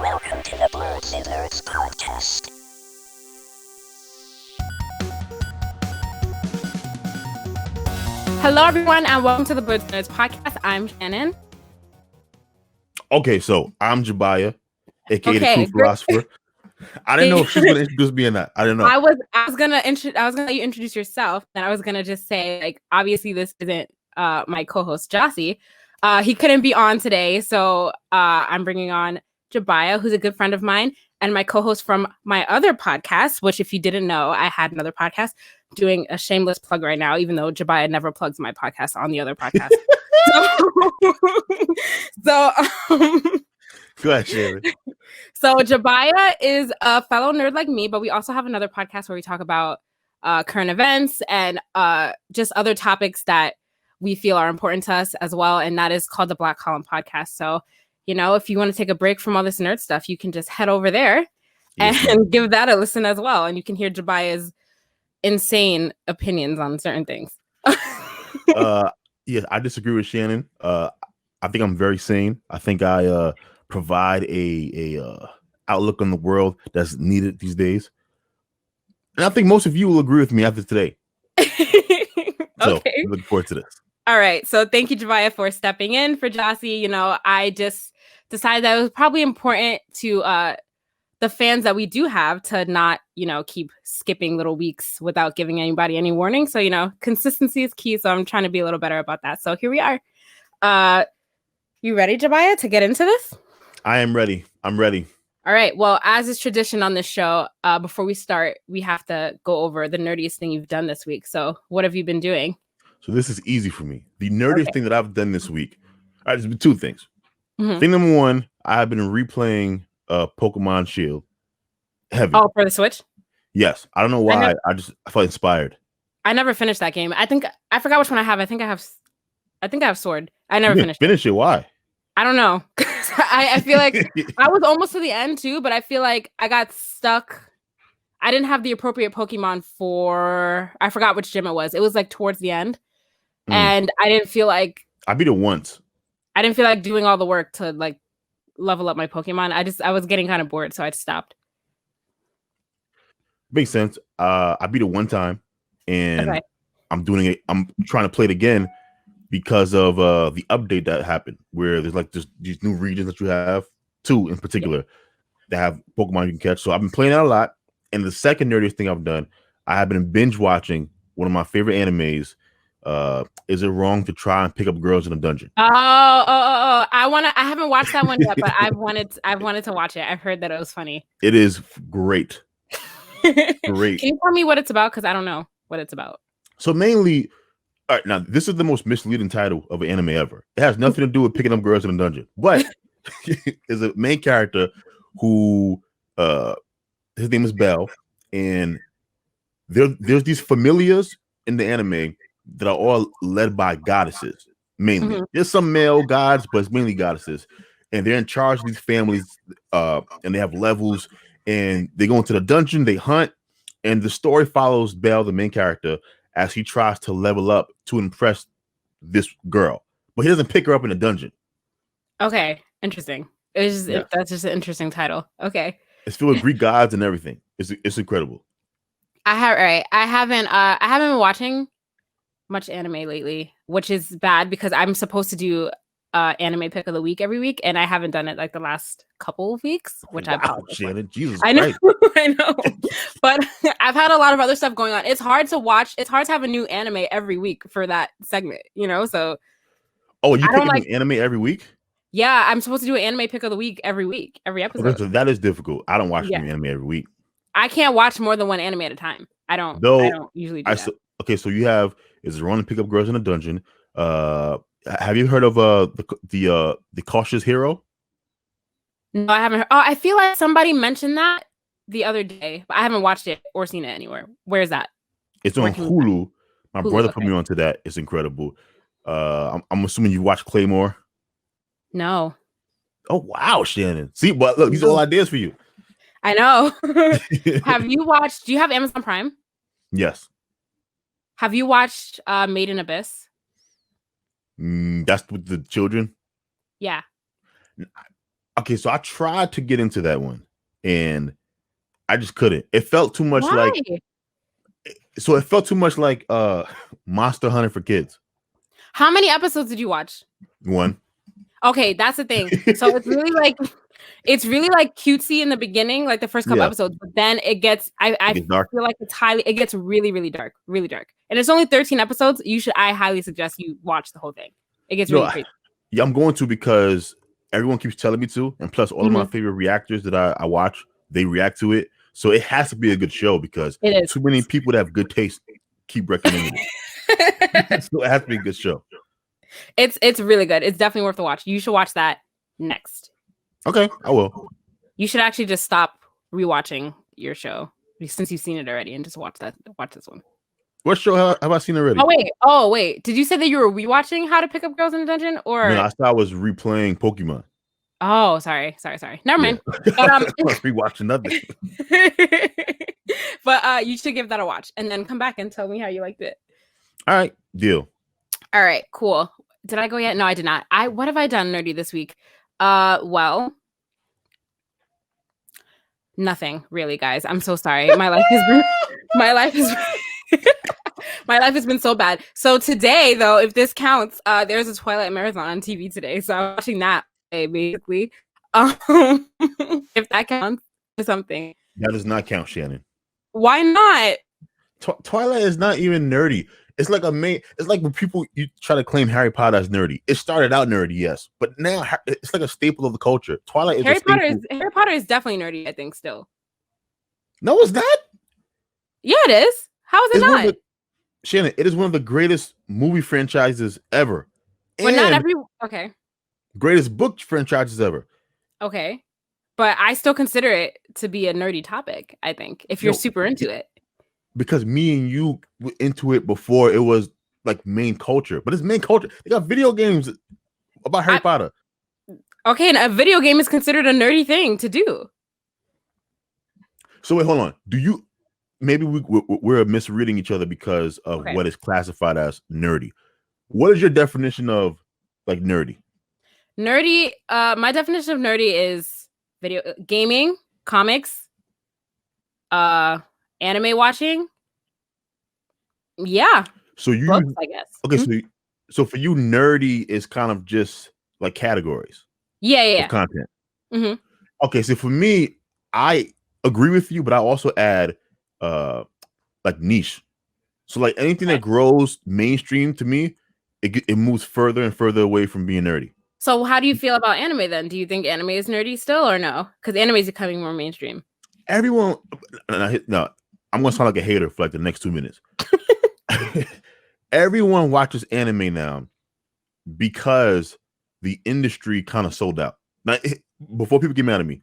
Welcome to the Blerdsnerds podcast. Hello, everyone, and welcome to the Blerdsnerds podcast. I'm Shannon. Okay, so I'm Jabia, aka Okay, the True Philosopher. I didn't know if she was gonna introduce me or not. I didn't know. I was gonna let you introduce yourself, and I was gonna just say, like, obviously this isn't my co-host Jossie. He couldn't be on today, so I'm bringing on Jabia, who's a good friend of mine, and my co-host from my other podcast, which, if you didn't know, I had another podcast. Doing a shameless plug right now, even though Jabia never plugs my podcast on the other podcast. Go ahead, Shannon. So Jabia is a fellow nerd like me, but we also have another podcast where we talk about current events and just other topics that we feel are important to us as well. And that is called the Black Column Podcast. So, you know, if you want to take a break from all this nerd stuff, you can just head over there and give that a listen as well. And you can hear Jabia's insane opinions on certain things. Yes, I disagree with Shannon. I think I'm very sane. I think I provide a outlook on the world that's needed these days, and I think most of you will agree with me after today. So, Okay, looking forward to this. All right, so thank you, Jabia, for stepping in for Jossie. You know, I just decided that it was probably important to the fans that we do have to not, you know, keep skipping little weeks without giving anybody any warning. So, you know, consistency is key. So I'm trying to be a little better about that. So here we are. You ready, Jabia, to get into this? I am ready. I'm ready. All right. Well, as is tradition on this show, before we start, we have to go over the nerdiest thing you've done this week. So what have you been doing? So this is easy for me. The nerdiest thing that I've done this week. All right, there's been two things. Thing number one, I've been replaying Pokemon Shield heavy. Oh, for the Switch? Yes. I don't know why. I felt inspired. I never finished that game. I forgot which one I have. I think I have Sword. I never finished it. Why? I don't know. I feel like I was almost to the end too, but I feel like I got stuck. I didn't have the appropriate Pokemon I forgot which gym it was. It was like towards the end. And I didn't feel like I beat it once. I didn't feel like doing all the work to like level up my Pokemon. I was getting kind of bored, so I stopped. Makes sense. I beat it one time, and I'm doing it. I'm trying to play it again because of the update that happened, where there's like these new regions that you have, two in particular, that have Pokemon you can catch. So I've been playing that a lot. And the second nerdiest thing I've done, I have been binge watching one of my favorite animes. Is it wrong to try and pick up girls in a dungeon? I haven't watched that one yet, but I've wanted to watch it. I've heard that it was funny. It is great. Great. Can you tell me what it's about? Because I don't know what it's about. So mainly, all right, now this is the most misleading title of an anime ever. It has nothing to do with picking up girls in a dungeon, but is a main character who his name is Bell, and there's these familiars in the anime that are all led by goddesses, mainly. There's some male gods, but it's mainly goddesses. And they're in charge of these families, and they have levels, and they go into the dungeon, they hunt, and the story follows Bell, the main character, as he tries to level up to impress this girl. But he doesn't pick her up in the dungeon. Okay, interesting. That's just an interesting title. Okay. It's filled with Greek gods and everything. It's incredible. I haven't been watching much anime lately, which is bad because I'm supposed to do anime pick of the week every week, and I haven't done it like the last couple of weeks, which Shannon, Jesus I know, Christ. I know, but I've had a lot of other stuff going on. It's hard to watch. It's hard to have a new anime every week for that segment, you know. So, you pick an anime every week? Yeah, I'm supposed to do an anime pick of the week, every episode. So that is difficult. I don't watch any anime every week. I can't watch more than one anime at a time. I don't usually do that. Okay, so you have is it wrong to pick up girls in a dungeon? Have you heard of the Cautious Hero? No, I haven't heard. Oh, I feel like somebody mentioned that the other day, but I haven't watched it or seen it anywhere. Where is that? It's on Hulu. My brother put me onto that. It's incredible. I'm assuming you watched Claymore. No. Oh wow, Shannon. See, but look, these are all ideas for you. I know. Have you watched? Do you have Amazon Prime? Yes. Have you watched Made in Abyss? That's with the children. Yeah. Okay, so I tried to get into that one, and I just couldn't. It felt too much Why? it felt too much like Monster Hunter for kids. How many episodes did you watch? One. Okay, that's the thing. So it's really like cutesy in the beginning, like the first couple episodes, but then it gets I gets dark. feel like it gets really, really dark, really dark. And it's only 13 episodes. I highly suggest you watch the whole thing. It gets really crazy. Yeah, I'm going to because everyone keeps telling me to, and plus all of my favorite reactors that I watch, they react to it. So it has to be a good show because too many people that have good taste keep recommending it. So it has to be a good show. It's really good. It's definitely worth the watch. You should watch that next. Okay, I will. You should actually just stop rewatching your show since you've seen it already and just watch this one. What show have I seen already? Oh wait. Did you say that you were rewatching How to Pick Up Girls in a Dungeon? Or no, I thought I was replaying Pokemon. Oh, sorry. Never mind. But rewatching nothing. But you should give that a watch and then come back and tell me how you liked it. All right, deal. All right, cool. Did I go yet? No, I did not. What have I done nerdy this week? Well, nothing really, guys. I'm so sorry. My life has been so bad. So today, though, if this counts, there's a Twilight marathon on TV today. So I'm watching that basically. If that counts for something. That does not count, Shannon. Why not? Twilight is not even nerdy. It's like it's like when people you try to claim Harry Potter as nerdy. It started out nerdy, yes, but now it's like a staple of the culture. Twilight is Harry Potter is definitely nerdy, I think, still. No, it's not. Yeah, it is. How is it not? Shannon, it is one of the greatest movie franchises ever. But not every greatest book franchises ever. Okay. But I still consider it to be a nerdy topic, I think, if you're super into it. Because me and you were into it before it was like main culture. But it's main culture. They got video games about Harry Potter. Okay, and a video game is considered a nerdy thing to do. So wait, hold on. Maybe we're misreading each other because of what is classified as nerdy. What is your definition of like nerdy? Nerdy, my definition of nerdy is video gaming, comics, anime watching. Yeah. So books, I guess. Okay, so for you, nerdy is kind of just like categories. Yeah. Of content. Mm-hmm. Okay, so for me, I agree with you, but I also add like niche. So like anything that grows mainstream to me, it moves further and further away from being nerdy. So how do you feel about anime then? Do you think anime is nerdy still or no? Because anime is becoming more mainstream. Everyone, no, I'm gonna sound like a hater for like the next 2 minutes. Everyone watches anime now because the industry kind of sold out. Now, before people get mad at me,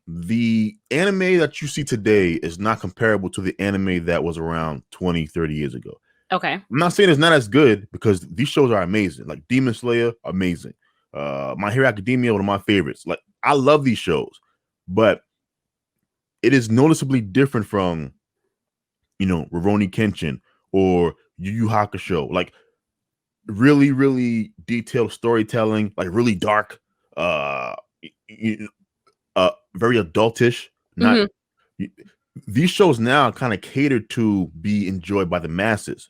the anime that you see today is not comparable to the anime that was around 20, 30 years ago. Okay. I'm not saying it's not as good because these shows are amazing. Like Demon Slayer, amazing. My Hero Academia, one of my favorites. Like I love these shows, but it is noticeably different from, Rurouni Kenshin or Yu Yu Hakusho. Like really, really detailed storytelling, like really dark, very adultish. Not these shows now kind of cater to be enjoyed by the masses.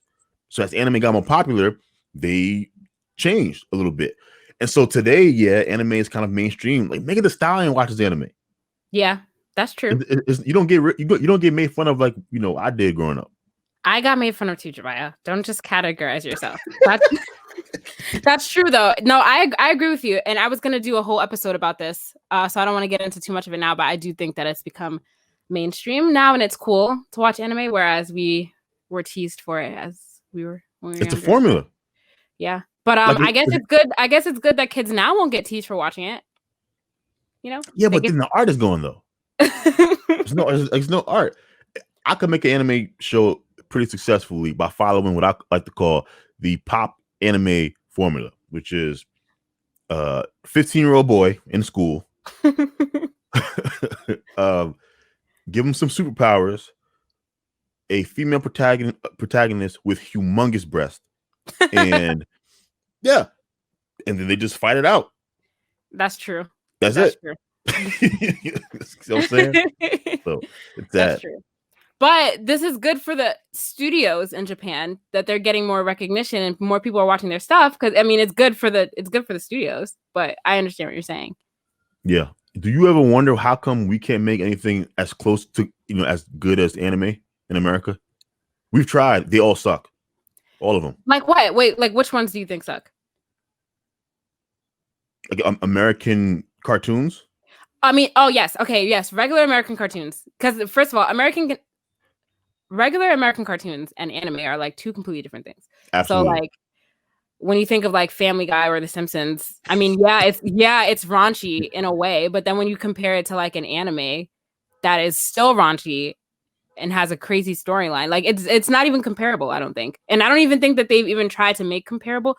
So as anime got more popular, they changed a little bit. And so today, anime is kind of mainstream. Like Megan Thee Stallion watches anime. Yeah, that's true. You don't get made fun of like I did growing up. I got made fun of too, Jabia. Don't just categorize yourself. That's true though. No, I agree with you. And I was gonna do a whole episode about this. So I don't want to get into too much of it now, but I do think that it's become mainstream now and it's cool to watch anime, whereas we were teased for it as we were when we were younger. A formula. Yeah. But I guess it's good. I guess it's good that kids now won't get teased for watching it. Yeah, but then the art is going though. There's no art. I could make an anime show pretty successfully by following what I like to call the pop anime formula, which is 15-year-old boy in school. Give him some superpowers, a female protagonist with humongous breasts, and and then they just fight it out. That's true. That's That's it. true. You know what I'm saying? So it's That's that. true. But this is good for the studios in Japan that they're getting more recognition and more people are watching their stuff. Because I mean, it's good for the studios. But I understand what you're saying. Yeah. Do you ever wonder how come we can't make anything as close to as good as anime in America? We've tried. They all suck. All of them. Like what? Wait, like which ones do you think suck? Like American cartoons. I mean, oh yes, okay, yes, regular American cartoons. Because first of all, regular American cartoons and anime are like two completely different things. Absolutely. So like when you think of like Family Guy or The Simpsons, I mean, it's raunchy in a way, but then when you compare it to like an anime that is still raunchy and has a crazy storyline, like it's not even comparable, I don't think. And I don't even think that they've even tried to make comparable.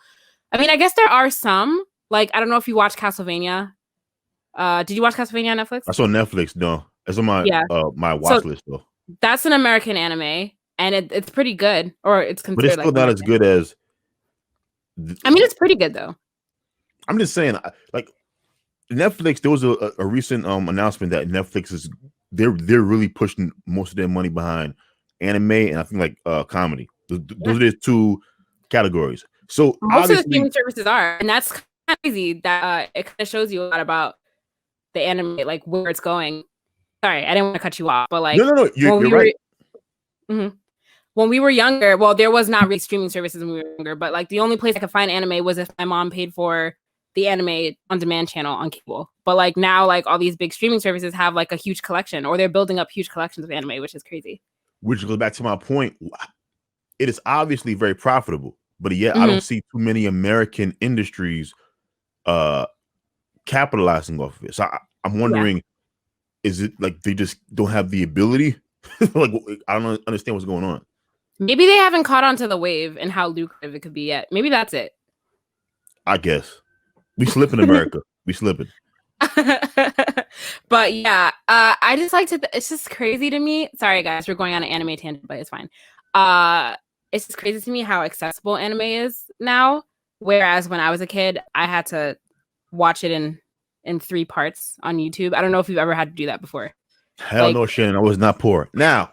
I mean, I guess there are some, like I don't know if you watch Castlevania. Did you watch Castlevania on Netflix? I saw Netflix. No, it's on my my watch list though. That's an American anime, and it's pretty good, or it's considered. But it's still like not as good as. I mean, it's pretty good though. I'm just saying, like Netflix. There was a recent announcement that Netflix is they're really pushing most of their money behind anime and I think like comedy. Those are the two categories. So most of the streaming services are, and that's crazy. That it kind of shows you a lot about the anime, like where it's going. Sorry, I didn't want to cut you off, but like no, you're right. When we were younger, well, there was not really streaming services when we were younger, but like the only place I could find anime was if my mom paid for the anime on demand channel on cable. But like now, like all these big streaming services have like a huge collection, or they're building up huge collections of anime, which is crazy. Which goes back to my point. It is obviously very profitable, but yet I don't see too many American industries capitalizing off of it. So I'm wondering, is it like they just don't have the ability? Like I don't understand what's going on. Maybe they haven't caught on to the wave and how lucrative it could be yet. Maybe that's it. I guess we slip in America. We slipping. But yeah, I just like to. It's just crazy to me. Sorry guys, we're going on an anime tangent, but it's fine. It's just crazy to me how accessible anime is now. Whereas when I was a kid, I had to watch it in 3 parts on YouTube. I don't know if you've ever had to do that before. Hell no, Shannon. I was not poor. Now,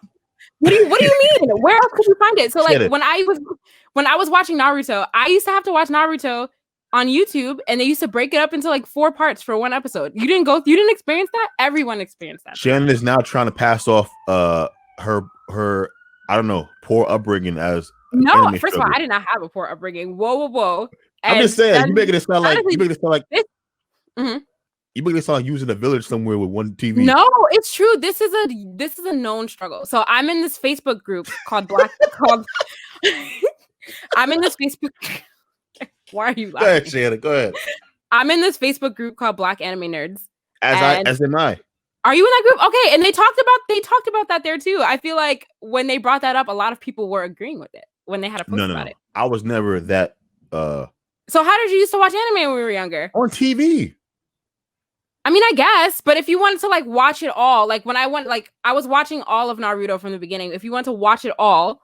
what do you mean? Where else could you find it? So like when I was watching Naruto, I used to have to watch Naruto on YouTube, and they used to break it up into like 4 parts for one episode. You didn't experience that? Everyone experienced that. Shannon is now trying to pass off her I don't know, poor upbringing as no. First of all, I did not have a poor upbringing. Whoa. I'm just saying, you making it sound like you making it sound like mm-hmm. You making it sound like you was in a village somewhere with one TV. No, it's true. This is a known struggle. So I'm in this Facebook group called I'm in this Facebook. Why are you laughing? Go ahead, Shannon. Go ahead. I'm in this Facebook group called Black Anime Nerds. As am I. Are you in that group? Okay, and they talked about that there too. I feel like when they brought that up, a lot of people were agreeing with it when they had a post about it. I was never that. So how did you used to watch anime when we were younger? On TV. I mean, I guess, but if you wanted to like watch it all, like when I was watching all of Naruto from the beginning. If you want to watch it all,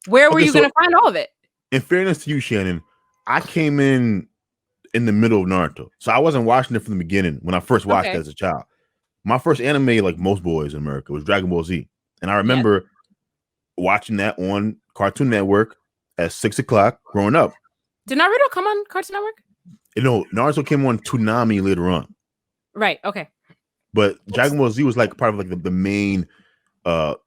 where were you going to find all of it? In fairness to you, Shannon, I came in the middle of Naruto, so I wasn't watching it from the beginning when I first watched it as a child. My first anime, like most boys in America, was Dragon Ball Z, and I remember watching that on Cartoon Network at 6 o'clock growing up. Did Naruto come on Cartoon Network? No, Naruto came on Toonami later on. Right. Okay. But Dragon Ball Z was like part of like the main, timeline.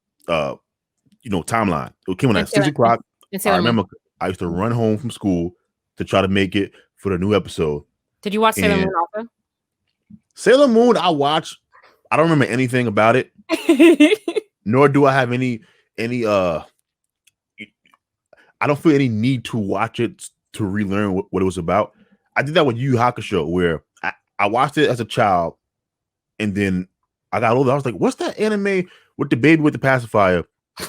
It came on at 6 o'clock. I remember I used to run home from school to try to make it for the new episode. Did you watch Sailor Moon also? Sailor Moon, I watched. I don't remember anything about it. Nor do I have any. I don't feel any need to watch it to relearn what it was about. I did that with Yu Yu Hakusho, where I watched it as a child, and then I got older. I was like, "What's that anime with the baby with the pacifier?"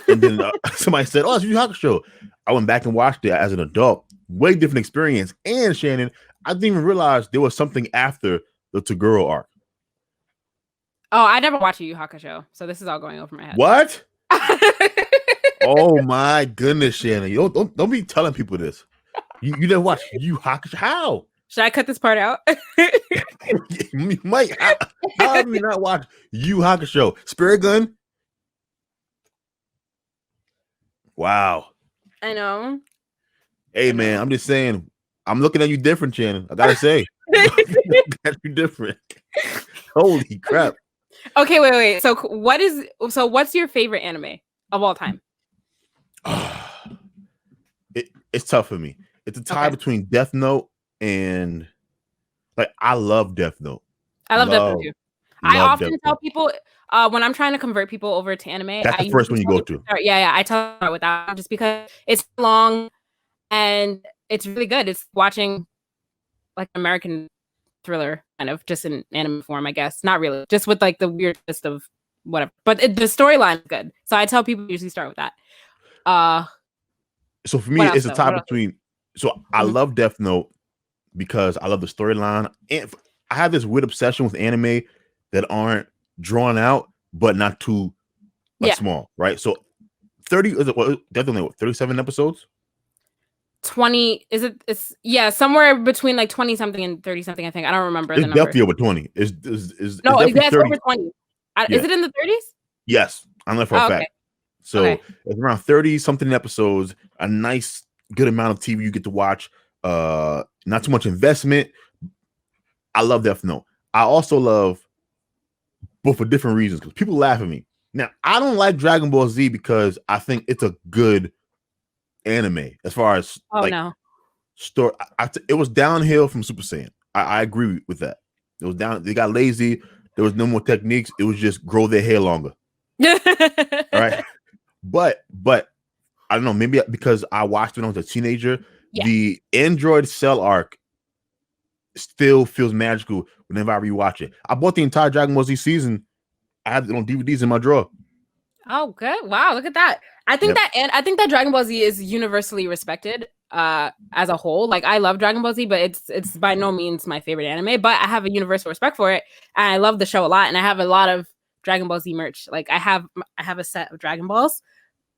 And then somebody said, "Oh, it's Yu Yu Hakusho." I went back and watched it as an adult. Way different experience. And Shannon, I didn't even realize there was something after the Toguro arc. Oh, I never watched Yu Yu Hakusho, so this is all going over my head. What? Oh my goodness, Shannon! Don't be telling people this. You never watched Yu Yu Hakusho? How? Should I cut this part out? Mike, how have we not watched Yu Hakusho? Spirit Gun? Wow. I know. Hey, man, I'm just saying, I'm looking at you different, Shannon. I gotta say, that's you different. Holy crap. Okay, wait. So what's your favorite anime of all time? It's tough for me. It's a tie between Death Note and I love Death Note. I love Death Note too. I often tell people when I'm trying to convert people over to anime, that's the first one you go to. I tell them with that just because it's long and it's really good. It's watching like American thriller kind of just in anime form, I guess. Not really, just with like the weird twist of whatever. But the storyline is good, so I tell people usually start with that. So for me, it's a tie between. So I love Death Note because I love the storyline, and I have this weird obsession with anime that aren't drawn out but not too small, right? So 30 is it? Definitely 37 episodes. 20 is it? It's somewhere between like 20 something and 30 something. I think I don't remember. It's definitely over 20. It's over 20. Is it in the 30s? Yes, I know for a fact. Okay. So it's around 30 something episodes. A nice good amount of TV you get to watch. Not too much investment. I love Death Note. I also love, but for different reasons, because people laugh at me. Now, I don't like Dragon Ball Z because I think it's a good anime as far as story. It was downhill from Super Saiyan. I agree with that. It was down. They got lazy. There was no more techniques. It was just grow their hair longer. All right. But I don't know. Maybe because I watched it when I was a teenager. Yeah. The Android Cell arc still feels magical whenever I rewatch it. I bought the entire Dragon Ball Z season. I have it on DVDs in my drawer. Oh, good! Wow, look at that. I think that Dragon Ball Z is universally respected as a whole. Like I love Dragon Ball Z, but it's by no means my favorite anime. But I have a universal respect for it, and I love the show a lot. And I have a lot of Dragon Ball Z merch. Like I have a set of Dragon Balls.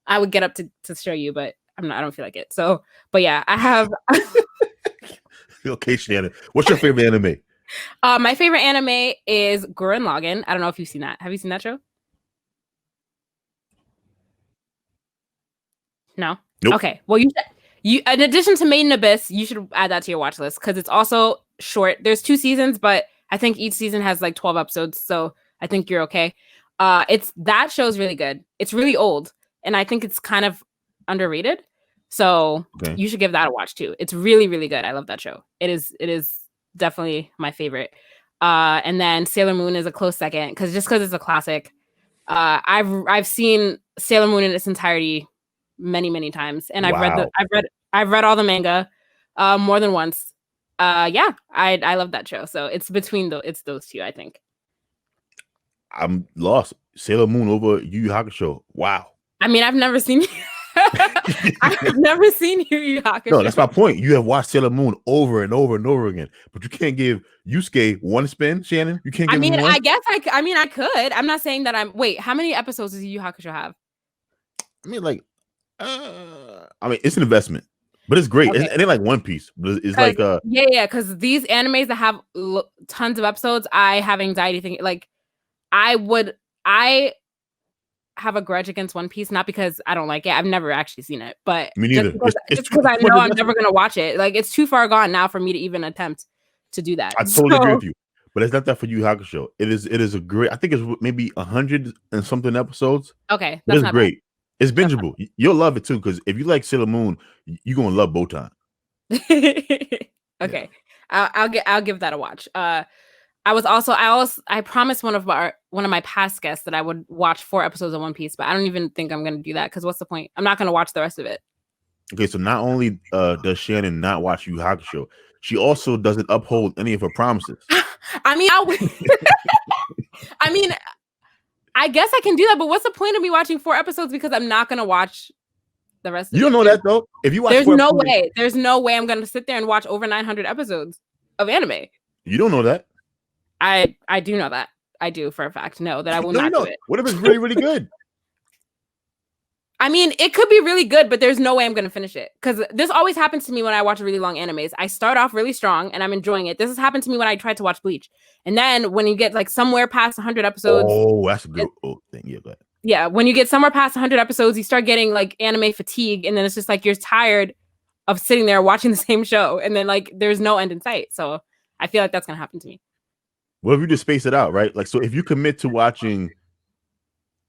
I would get up to show you, but I don't feel like it. So, but yeah, I have. Okay, Shannon. What's your favorite anime? My favorite anime is Gurren Lagann. I don't know if you've seen that. Have you seen that show? No. Nope. Okay. Well, you in addition to Made in Abyss, you should add that to your watch list because it's also short. There's 2 seasons, but I think each season has like 12 episodes, so I think you're okay. That show's really good. It's really old, and I think it's kind of underrated. So you should give that a watch too. It's really, really good. I love that show. It is definitely my favorite. And then Sailor Moon is a close second because it's a classic. I've seen Sailor Moon in its entirety many times, and I've read all the manga more than once. I love that show. So it's between those two, I think. I'm lost. Sailor Moon over Yu Yu Hakusho. Wow. I mean, I've never seen I've never seen Yu Yu Hakusho. No, that's my point. You have watched Sailor Moon over and over and over again, but you can't give Yusuke one spin, Shannon. You can't give him one. I guess I could. I'm not saying that wait, how many episodes does Yu Yu Hakusho have? I mean, it's an investment, but it's great. Okay. It ain't like One Piece. It's like because these animes that have tons of episodes, I have anxiety thinking. Like, I have a grudge against One Piece, not because I don't like it. I've never actually seen it, but me neither. Just because I know I'm never gonna watch it. Like, it's too far gone now for me to even attempt to do that. I totally agree with you, but it's not that for Yu Yu Hakusho. It is a great. I think it's maybe 100 and something episodes. Okay, that's great. Bad. It's bingeable. You'll love it too, because if you like Sailor Moon, you're gonna love Botan. Okay, yeah. I'll give that a watch. I promised one of my past guests that I would watch 4 episodes of One Piece, but I don't even think I'm gonna do that because what's the point? I'm not gonna watch the rest of it. Okay, so not only does Shannon not watch Yu Yu Hakusho, she also doesn't uphold any of her promises. I mean, I guess I can do that, but what's the point of me watching 4 episodes because I'm not gonna watch the rest of it? You don't know that though. If you watch, there's no way I'm gonna sit there and watch over 900 episodes of anime. You don't know that. I do know that. I do for a fact know that I will not do it. What if it's really, really good? I mean, it could be really good, but there's no way I'm going to finish it. Because this always happens to me when I watch really long animes. I start off really strong and I'm enjoying it. This has happened to me when I tried to watch Bleach. And then when you get like somewhere past 100 episodes. Oh, that's a good thing. Yeah, go ahead. Yeah, when you get somewhere past 100 episodes, you start getting like anime fatigue. And then it's just like you're tired of sitting there watching the same show. And then like there's no end in sight. So I feel like that's going to happen to me. Well, if you just space it out, right? Like, so if you commit to watching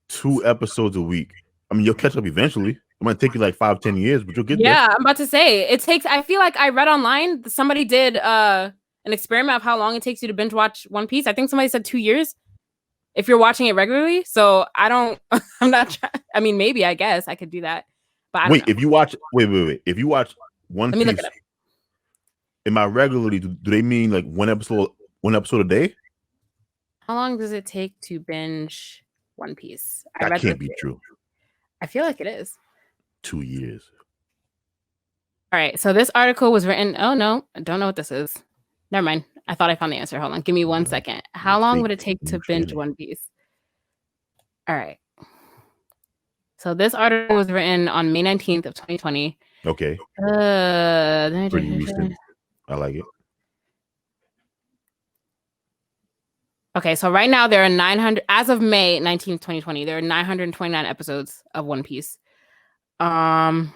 2 episodes a week, I mean, you'll catch up eventually. It might take you like 5-10 years, but you'll get there. Yeah, I'm about to say it takes. I feel like I read online somebody did an experiment of how long it takes you to binge watch One Piece. I think somebody said 2 years if you're watching it regularly. So I don't. I'm not. I mean, maybe I guess I could do that. But I don't know. If you watch, wait. If you watch One Let me Piece, look it up. am I regularly? Do they mean like one episode a day? How long does it take to binge One Piece? That can't be true. I feel like it is. 2 years. All right. So this article was written. Oh no, I don't know what this is. Never mind. I thought I found the answer. Hold on. Give me 1 second. How long would it take to binge One Piece? All right. So this article was written on May 19th of 2020. Okay. Pretty recent. I like it. Okay, so right now there are 900, as of May 19th, 2020, there are 929 episodes of One Piece. Actually,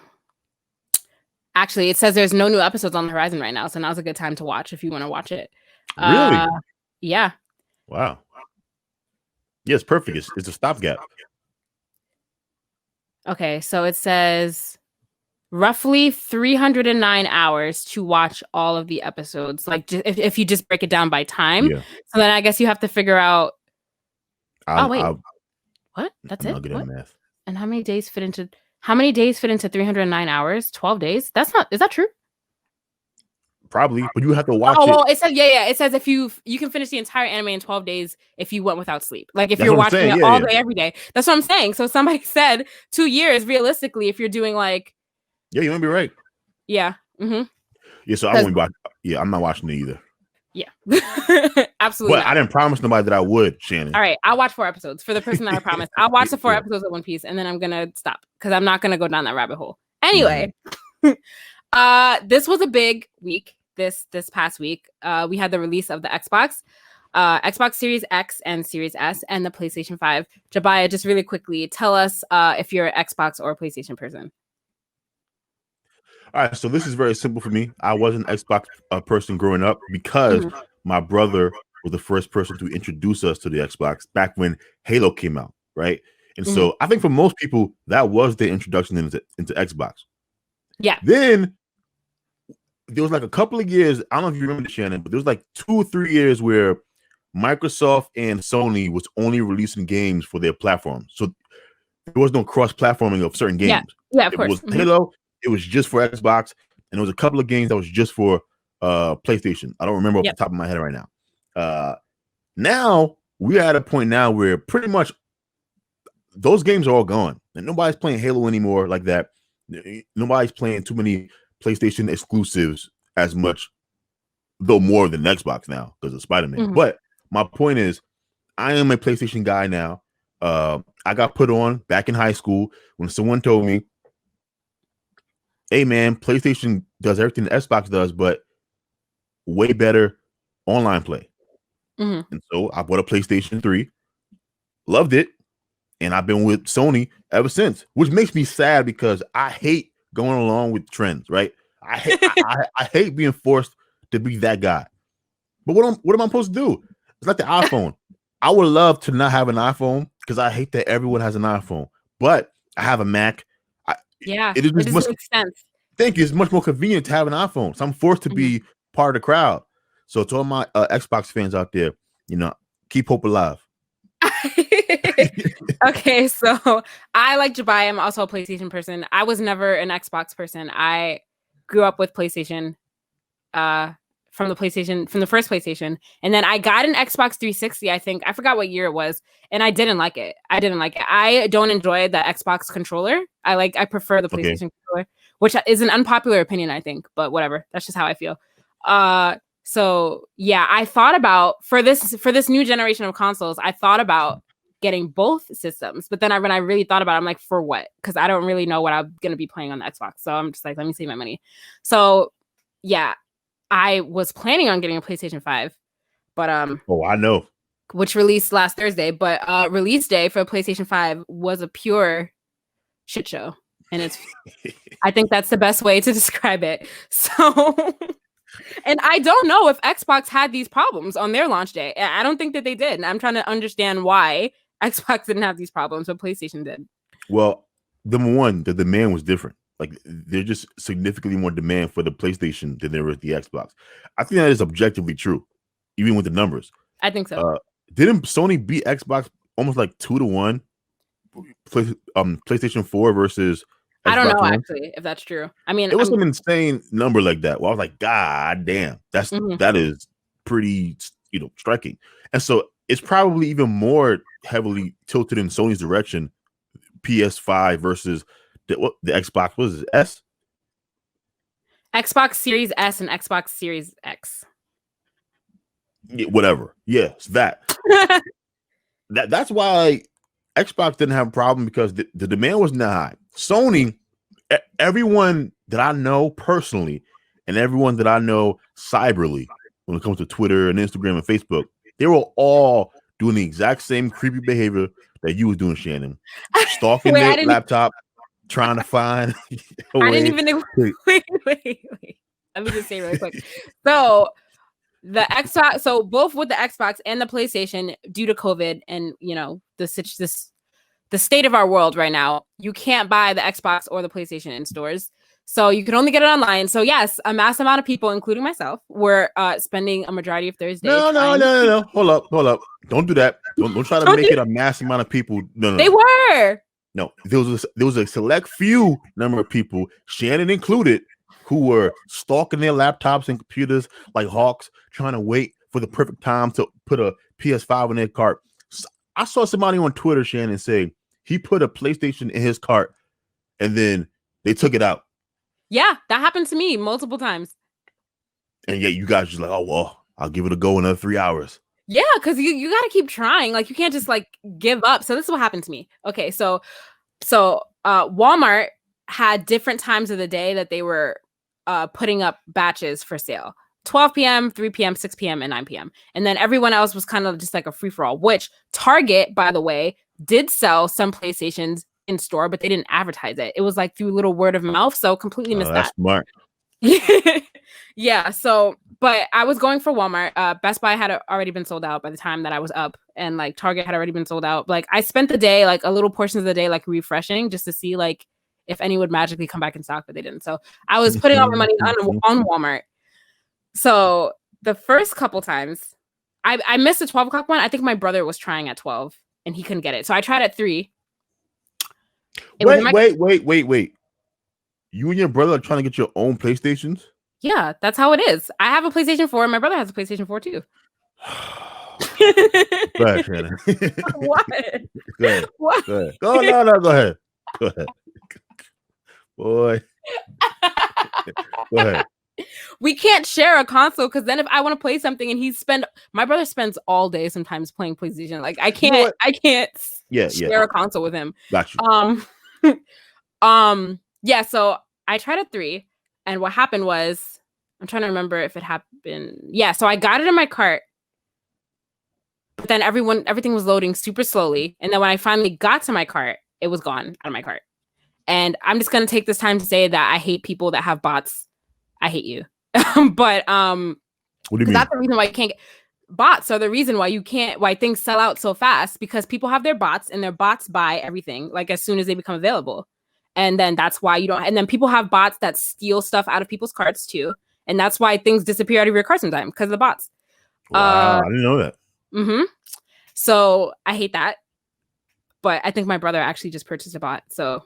it says there's no new episodes on the horizon right now, so now's a good time to watch if you want to watch it. Really? Yeah. Wow. Yeah, it's perfect. It's a stopgap. Okay, so it says roughly 309 hours to watch all of the episodes. Like if you just break it down by time. Yeah. So then I guess you have to figure out. Wait. What? That's I'm it? not good at math. And how many days fit into 309 hours? 12 days? Is that true? Probably, but you have to watch it. Well, it says it says if you can finish the entire anime in 12 days if you went without sleep. Like if you're watching it all day every day. That's what I'm saying. So somebody said 2 years realistically if you're doing like. Yeah, you might be right. Yeah. Mm-hmm. Yeah, so I won't watch. Yeah, I'm not watching it either. Yeah. Absolutely. But I didn't promise nobody that I would, Shannon. All right, I'll watch 4 episodes for the person that I promised. I'll watch the 4 episodes of One Piece and then I'm gonna stop because I'm not gonna go down that rabbit hole. Anyway, this was a big week. This past week, we had the release of the Xbox Series X and Series S, and the PlayStation 5. Jabia, just really quickly, tell us if you're an Xbox or a PlayStation person. All right, so this is very simple for me. I was an Xbox person growing up because my brother was the first person to introduce us to the Xbox back when Halo came out, right? And so I think for most people, that was the introduction into Xbox. Yeah. Then there was like a couple of years, I don't know if you remember, Shannon, but there was like 2 or 3 years where Microsoft and Sony was only releasing games for their platforms. So there was no cross-platforming of certain games. Yeah, of course. It was Halo, it was just for Xbox, and there was a couple of games that was just for PlayStation. I don't remember off the top of my head right now. Now we're at a point now where pretty much those games are all gone, and nobody's playing Halo anymore like that. Nobody's playing too many PlayStation exclusives as much, though more than Xbox now because of Spider-Man. But my point is, I am a PlayStation guy now. I got put on back in high school when someone told me, hey man, PlayStation does everything the Xbox does, but way better online play. And so I bought a PlayStation 3, loved it, and I've been with Sony ever since, which makes me sad because I hate going along with trends, right? I hate being forced to be that guy. But what am I supposed to do? It's like the iPhone. I would love to not have an iPhone because I hate that everyone has an iPhone, but I have a Mac. It makes sense. Thank you. It's much more convenient to have an iPhone. So I'm forced to be part of the crowd. So to all my Xbox fans out there, keep hope alive. Okay, so I like Jabia. I'm also a PlayStation person. I was never an Xbox person. I grew up with PlayStation from the first PlayStation, and then I got an Xbox 360. I think I forgot what year it was, and I didn't like it. I don't enjoy the Xbox controller. I prefer the PlayStation controller, which is an unpopular opinion, I think, but whatever. That's just how I feel. So yeah, I thought about for this new generation of consoles, I thought about getting both systems. But then when I really thought about it, I'm like, for what? Because I don't really know what I'm going to be playing on the Xbox. So I'm just like, let me save my money. So yeah, I was planning on getting a PlayStation 5, but oh, I know, which released last Thursday, but release day for PlayStation 5 was a pure shit show. And it's I think that's the best way to describe it. So and I don't know if Xbox had these problems on their launch day. I don't think that they did. And I'm trying to understand why Xbox didn't have these problems, but PlayStation did. Well, number one, the demand was different. Like, there's just significantly more demand for the PlayStation than there was the Xbox. I think that is objectively true, even with the numbers. I think so. Didn't Sony beat Xbox almost like 2-1? PlayStation 4 versus Xbox I don't know One? actually if that's true. I mean, it was an insane number like that. Well, I was like, God damn, that is pretty, striking. And so it's probably even more heavily tilted in Sony's direction. PS5 versus the Xbox was S, Xbox Series S and Xbox Series X. Yeah, whatever. Yes, that. That's why Xbox didn't have a problem, because the demand wasn't that high. Sony, everyone that I know personally and everyone that I know cyberly, when it comes to Twitter and Instagram and Facebook, they were all doing the exact same creepy behavior that you was doing, Shannon. Stalking their laptop, trying to find a way. I didn't even wait. Let me just say really quick. So the Xbox, so both with the Xbox and the PlayStation, due to COVID and the state of our world right now, you can't buy the Xbox or the PlayStation in stores. So you can only get it online. So yes, a mass amount of people, including myself, were spending a majority of Thursday. No. Hold up. Don't do that. Don't try to make it a mass amount of people. No. They were. No, there was a select few number of people, Shannon included, who were stalking their laptops and computers like hawks, trying to wait for the perfect time to put a PS5 in their cart. I saw somebody on Twitter, Shannon, say he put a PlayStation in his cart and then they took it out. Yeah, that happened to me multiple times. And yet you guys just like, oh, well, I'll give it a go another 3 hours. Yeah, because you got to keep trying. Like, you can't just like give up. So this is what happened to me. Okay, so Walmart had different times of the day that they were putting up batches for sale. 12 p.m., 3 p.m., 6 p.m., and 9 p.m. And then everyone else was kind of just like a free-for-all, which Target, by the way, did sell some PlayStations in store, but they didn't advertise it. It was like through little word of mouth, so completely missed that's that. Smart. Yeah, so, but I was going for Walmart. Best Buy had already been sold out by the time that I was up, and like Target had already been sold out. Like, I spent the day, like a little portion of the day, like refreshing just to see like if any would magically come back in stock, but they didn't. So I was putting all my money on Walmart. So the first couple times, I missed the 12 o'clock one. I think my brother was trying at 12 and he couldn't get it. So I tried at 3. Wait. You and your brother are trying to get your own PlayStations? Yeah, that's how it is. I have a PlayStation 4 and my brother has a PlayStation 4 too. Go ahead, Shannon. What? Go ahead. What? Go ahead. Go ahead. Boy. Go ahead. We can't share a console because then if I want to play something and my brother spends all day sometimes playing PlayStation. Like, I can't share a console with him. Got you. Yeah, so I tried at 3, and what happened was, I'm trying to remember if it happened. Yeah, so I got it in my cart, but then everything was loading super slowly, and then when I finally got to my cart, it was gone out of my cart. And I'm just gonna take this time to say that I hate people that have bots. I hate you. But what do you mean? That's the reason why you can't get bots are the reason why things sell out so fast, because people have their bots and their bots buy everything like as soon as they become available. And then that's why and then people have bots that steal stuff out of people's carts too. And that's why things disappear out of your cart sometimes, because of the bots. Wow, I didn't know that. Mm-hmm. So I hate that. But I think my brother actually just purchased a bot. So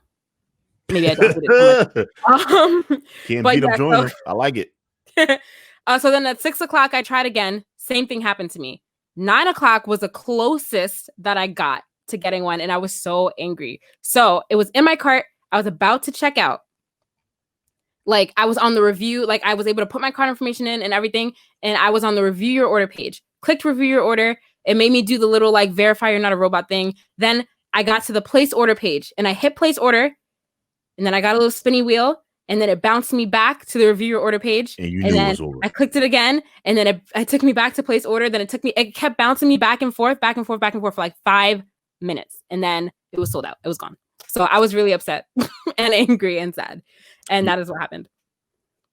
maybe I don't it so much. Can't beat them joining. I like it. So then at 6 o'clock, I tried again. Same thing happened to me. 9 o'clock was the closest that I got to getting one. And I was so angry. So it was in my cart. I was about to check out. Like, I was on the review. Like, I was able to put my card information in and everything. And I was on the review your order page. Clicked review your order. It made me do the little like verify you're not a robot thing. Then I got to the place order page and I hit place order, and then I got a little spinny wheel, and then it bounced me back to the review your order page. And you and knew then it was over. I clicked it again, and then it took me back to place order. Then it kept bouncing me back and forth for like 5 minutes, and then it was sold out. It was gone. So I was really upset and angry and sad, and that is what happened.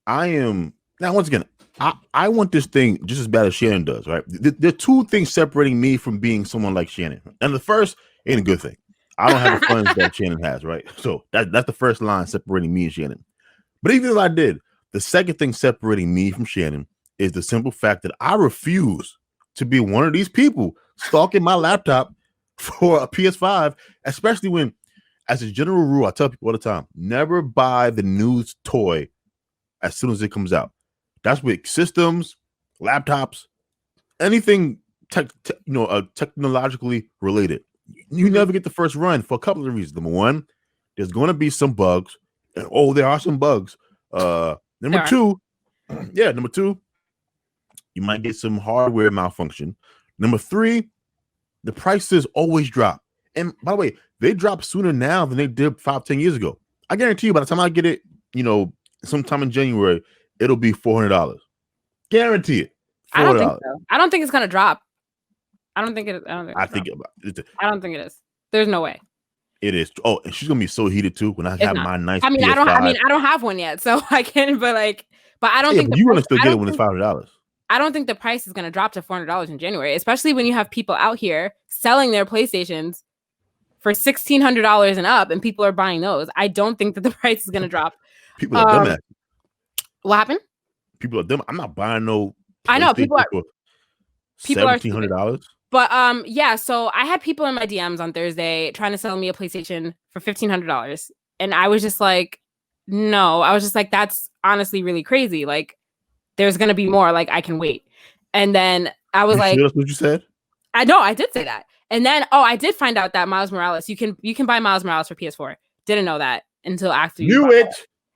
I am now once again. I want this thing just as bad as Shannon does, right? There are two things separating me from being someone like Shannon, and the first ain't a good thing. I don't have the funds that Shannon has, right? So that's the first line separating me and Shannon. But even if I did, the second thing separating me from Shannon is the simple fact that I refuse to be one of these people stalking my laptop for a PS5, especially when, as a general rule, I tell people all the time, never buy the newest toy as soon as it comes out. That's with systems, laptops, anything technologically related. You never get the first run for a couple of reasons. Number one, there's going to be some bugs. And there are some bugs. Number two, you might get some hardware malfunction. Number three, the prices always drop. And by the way, they drop sooner now than they did 5-10 years ago. I guarantee you by the time I get it, sometime in January, it'll be $400. Guarantee it. $400. I don't think so. I don't think it's gonna drop. I don't think it is. I don't think it is. There's no way. It is. Oh, and she's gonna be so heated too when I have my nice. I don't have one yet, so I can't. But I don't think you want to still get it when it's $500. I don't think the price is gonna drop to $400 in January, especially when you have people out here selling their PlayStations for $1,600 and up, and people are buying those. I don't think that the price is gonna drop. People are dumb. What happened? People are dumb. I'm not buying no. I know people are $1,700. But yeah. So I had people in my DMs on Thursday trying to sell me a PlayStation for $1,500, and I was just like, no. I was just like, that's honestly really crazy. Like, there's gonna be more. Like, I can wait. And then I was like, that's what you said. I know I did say that. And then I did find out that Miles Morales, you can buy Miles Morales for PS4. Didn't know that until after you knew it.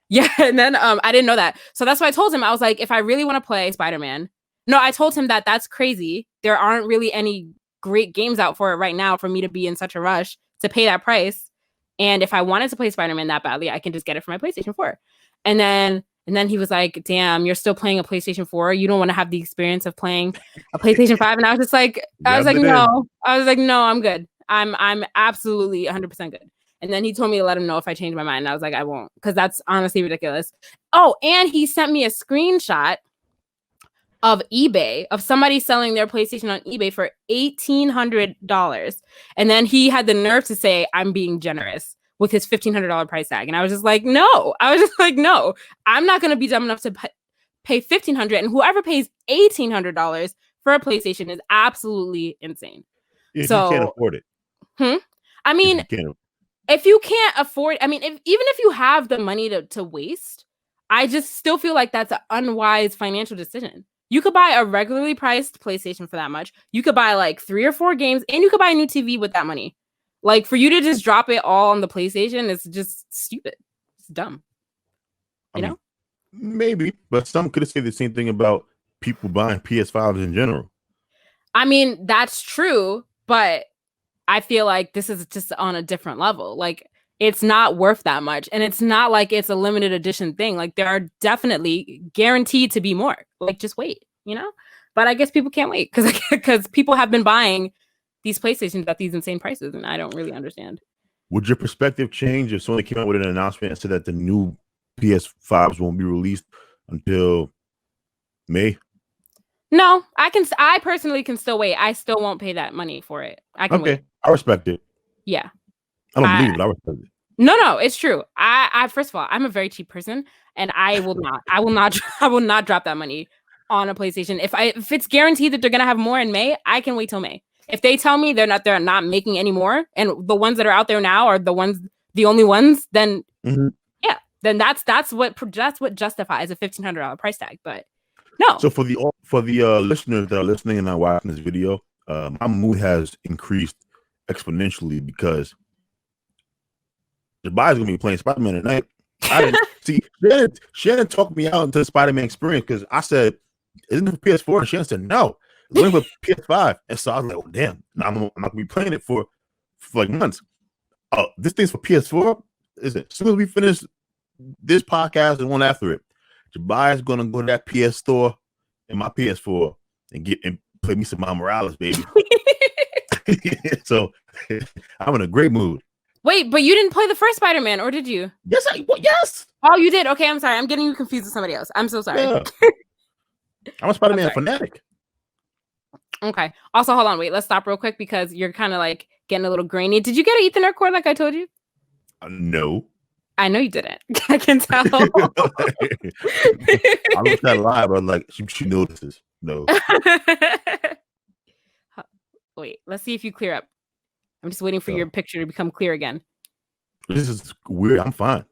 Yeah, and then I didn't know that. So that's why I told him, I was like, if I really want to play Spider-Man, no, I told him that that's crazy. There aren't really any great games out for it right now for me to be in such a rush to pay that price. And if I wanted to play Spider-Man that badly, I can just get it for my PlayStation 4. And then he was like, damn, you're still playing a PlayStation 4. You don't want to have the experience of playing a PlayStation 5. And I was just like, no. I was like, no, I'm good. I'm absolutely 100% good. And then he told me to let him know if I changed my mind. And I was like, I won't, because that's honestly ridiculous. Oh, and he sent me a screenshot of eBay, of somebody selling their PlayStation on eBay for $1,800. And then he had the nerve to say, I'm being generous with his $1,500 price tag. And I was just like, no. I'm not going to be dumb enough to pay $1,500. And whoever pays $1,800 for a PlayStation is absolutely insane. Yeah, so you can't afford it. I mean, if you can't afford, even if you have the money to waste, I just still feel like that's an unwise financial decision. You could buy a regularly priced PlayStation for that much. You could buy like 3 or 4 games, and you could buy a new TV with that money. Like, for you to just drop it all on the PlayStation is just stupid. It's dumb. You know? Maybe, but some could say the same thing about people buying PS5s in general. I mean, that's true, but I feel like this is just on a different level. Like, it's not worth that much. And it's not like it's a limited edition thing. Like, there are definitely guaranteed to be more. Like, just wait, But I guess people can't wait because people have been buying these PlayStations at these insane prices, and I don't really understand. Would your perspective change if someone came out with an announcement and said that the new PS5s won't be released until May? No, I personally can still wait. I still won't pay that money for it. I can wait. I respect it. Yeah. I don't believe it, I respect it. No, it's true. I first of all, I'm a very cheap person, and I will not drop that money on a PlayStation. If it's guaranteed that they're gonna have more in May, I can wait till May. If they tell me they're not making any more, and the ones that are out there now are the only ones, then yeah, then that's what justifies a $1,500 price tag. But no. So for the listeners that are listening and not watching this video, my mood has increased exponentially because Jabia's gonna be playing Spider-Man tonight. I didn't see Shannon talked me out into the Spider-Man experience because I said, "Isn't it for PS4?" And Shannon said, "No." waiting for PS5, and so I was like, "Oh damn, I'm not gonna be playing it for like months." Oh, this thing's for PS4. Is it? As soon as we finish this podcast and one after it, Jabia's gonna go to that PS store and my PS4 and play me some Miles Morales, baby. So I'm in a great mood. Wait, but you didn't play the first Spider-Man, or did you? Yes, yes. Oh, you did. Okay, I'm sorry. I'm getting you confused with somebody else. I'm so sorry. Yeah. I'm a Spider-Man fanatic. Okay. Also, hold on. Wait, let's stop real quick because you're kind of like getting a little grainy. Did you get an Ethernet cord like I told you? No. I know you didn't. I can tell. I looked at live, but like she notices. No. Wait, let's see if you clear up. I'm just waiting for your picture to become clear again. This is weird. I'm fine.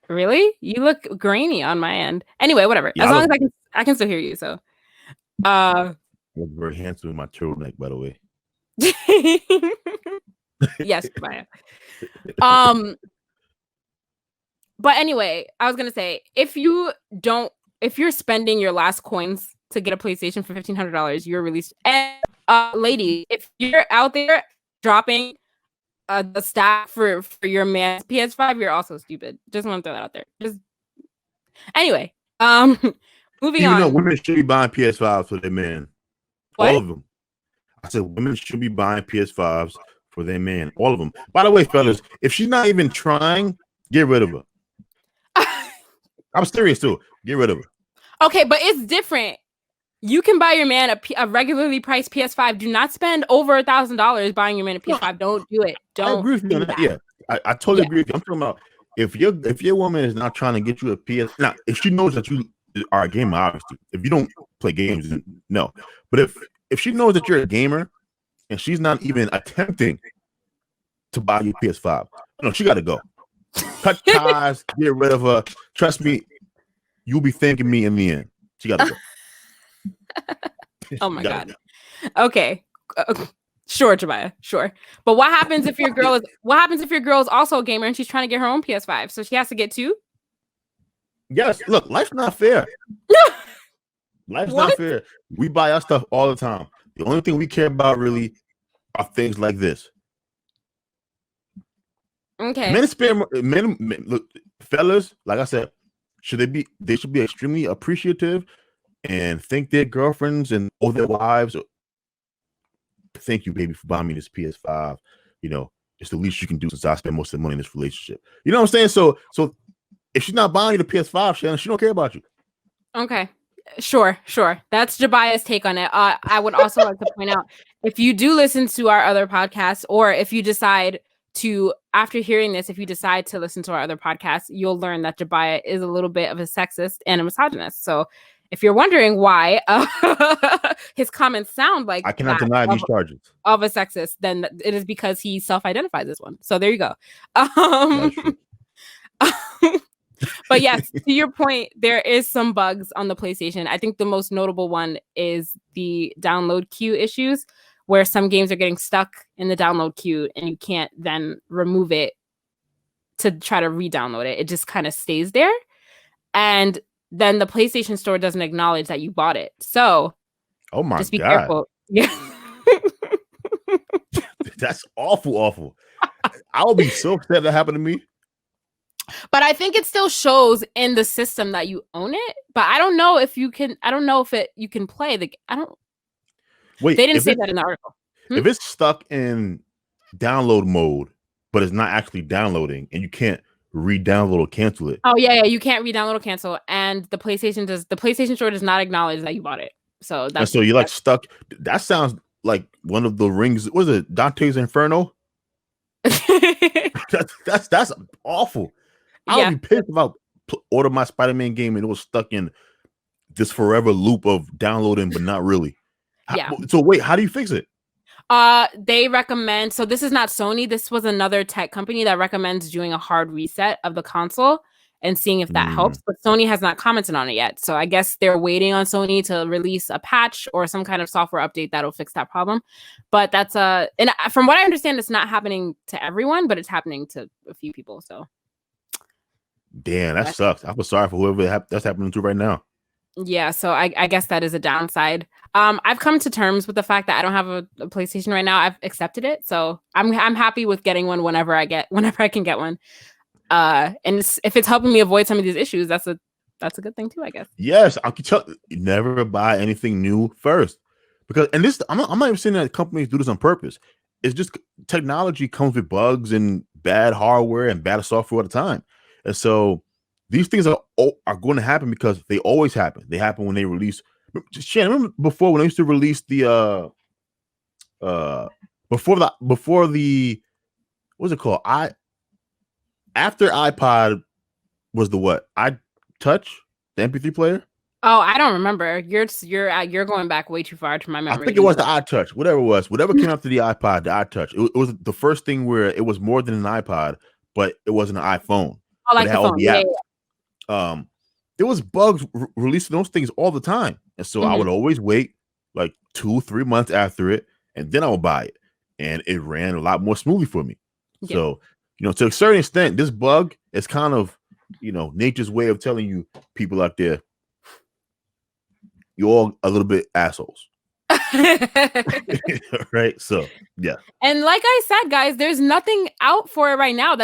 Really? You look grainy on my end. Anyway, whatever. Yeah, as long as I can still hear you. So, I look very handsome in my turtleneck, by the way. Yes, Maya. But anyway, I was gonna say if you're spending your last coins to get a PlayStation for $1,500, you're released. And lady, if you're out there dropping the stack for your man's PS5, you're also stupid. Just want to throw that out there. Just anyway, moving on. You know, women should be buying PS5s for their man. What? All of them. I said women should be buying PS5s for their man. All of them. By the way, fellas, if she's not even trying, get rid of her. I'm serious too. Get rid of her. Okay, but it's different. You can buy your man a regularly priced PS5. Do not spend over $1,000 buying your man a PS5. Don't do it. Don't. I agree with you on that. Yeah, I totally agree with you. I'm talking about if your woman is not trying to get you a PS. Now, if she knows that you are a gamer, obviously. If you don't play games, then no. But if she knows that you're a gamer and she's not even attempting to buy you PS5, no, she got to go. Cut ties, get rid of her. Trust me, you'll be thanking me in the end. She got to go. Oh my God. Okay. Sure, Jabia. Sure. But what happens if your girl is also a gamer and she's trying to get her own PS5? So she has to get two? Yes. Look, life's not fair. Life's not fair. We buy our stuff all the time. The only thing we care about really are things like this. Okay. Men, look, fellas, like I said, they should be extremely appreciative and thank their girlfriends and or their wives. Thank you, baby, for buying me this PS5. You know, it's the least you can do since I spend most of the money in this relationship. You know what I'm saying? So if she's not buying you the PS5, Shannon, she don't care about you. Okay. Sure. That's Jabia's take on it. I would also like to point out, if you do listen to our other podcasts, or if you decide to, after hearing this, if you decide to listen to our other podcasts, you'll learn that Jabia is a little bit of a sexist and a misogynist. So if you're wondering why his comments sound like I cannot deny these charges of a sexist, then it is because he self-identifies as one. So there you go. But yes, to your point, there is some bugs on the PlayStation. I think the most notable one is the download queue issues, where some games are getting stuck in the download queue and you can't then remove it to try to re-download it. It just kind of stays there. And then the PlayStation Store doesn't acknowledge that you bought it. So just be careful. Yeah. That's awful. I would be so upset if that happened to me. But I think it still shows in the system that you own it. But I don't know if you can. I don't know if you can play the. I don't. Wait, they didn't say that in the article. If it's stuck in download mode, but it's not actually downloading, and you can't re-download or cancel it. Oh yeah, you can't re-download or cancel, and the PlayStation Store does not acknowledge that you bought it. So that's so you're like stuck. That sounds like one of the rings. Was it Dante's Inferno? that's awful. I would be pissed if I ordered my Spider-Man game and it was stuck in this forever loop of downloading, but not really. So wait, how do you fix it? They recommend. So this is not Sony. This was another tech company that recommends doing a hard reset of the console and seeing if that helps. But Sony has not commented on it yet. So I guess they're waiting on Sony to release a patch or some kind of software update that'll fix that problem. But that's and from what I understand, it's not happening to everyone, but it's happening to a few people. So. Damn, that sucks. I feel sorry for whoever that's happening to right now. Yeah, so I guess that is a downside. I've come to terms with the fact that I don't have a PlayStation right now. I've accepted it, so I'm happy with getting one whenever I can get one. And if it's helping me avoid some of these issues, that's a good thing too, I guess. Yes, I can tell. Never buy anything new first, because I'm not even saying that companies do this on purpose. It's just technology comes with bugs and bad hardware and bad software all the time, and so these things are going to happen because they always happen. They happen when they release. Shannon, remember before when they used to release the before the what's it called? After iPod was the what? iTouch, the MP3 player. Oh, I don't remember. You're going back way too far to my memory. I think it was the iTouch, whatever it was, whatever came after the iPod, the iTouch. It was the first thing where it was more than an iPod, but it wasn't an iPhone. Oh, like the phone. Yeah. There was bugs releasing those things all the time, and so I would always wait like 2-3 months after it, and then I would buy it, and it ran a lot more smoothly for me. Yeah. So, to a certain extent, this bug is kind of, nature's way of telling you people out there, you're all a little bit assholes. Right? So, yeah. And like I said, guys, there's nothing out for it right now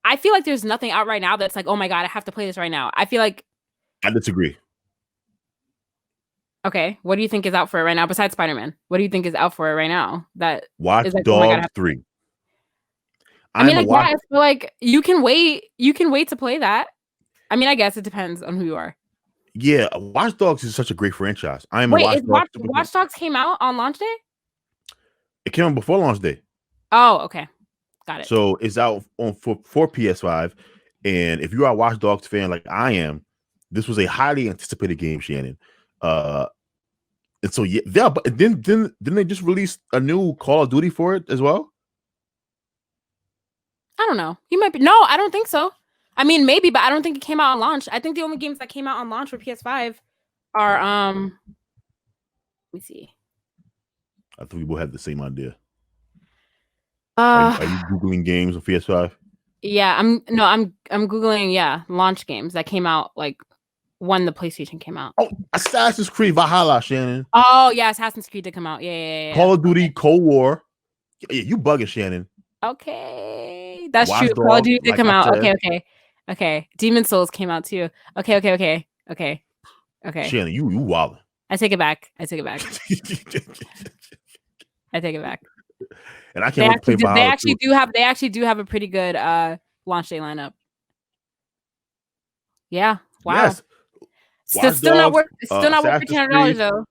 I feel like there's nothing out right now that's like, oh my God, I have to play this right now. I feel like I disagree. Okay, what do you think is out for it right now besides Spider-Man? What do you think is out for it right now? That Watch is like, Dogs 3. I mean, I guess, but like you can wait to play that. I mean, I guess it depends on who you are. Yeah, Watch Dogs is such a great franchise. Watch Dogs came out on launch day? It came out before launch day. Oh, okay. Got it. So it's out for PS5. And if you are a Watch Dogs fan like I am, this was a highly anticipated game, Shannon. And so but then they just released a new Call of Duty for it as well? I don't know. You might be. No, I don't think so. I mean, maybe, but I don't think it came out on launch. I think the only games that came out on launch for PS5 are let me see. I think we both had the same idea. Are you Googling games on PS5? Yeah, I'm Googling, launch games that came out like when the PlayStation came out. Oh, Assassin's Creed Valhalla, Shannon. Oh, yeah, Assassin's Creed did come out. Yeah. Call of Duty Cold War. Yeah, you bugging, Shannon. Okay. That's true. Call of Duty did come out. Okay. Demon Souls came out too. Okay. Shannon, you wildin'. I take it back. I take it back. And I can't wait to play Valhalla. They actually do have a pretty good launch day lineup. Yeah. Wow. Yes. Still not worth $1,500 though.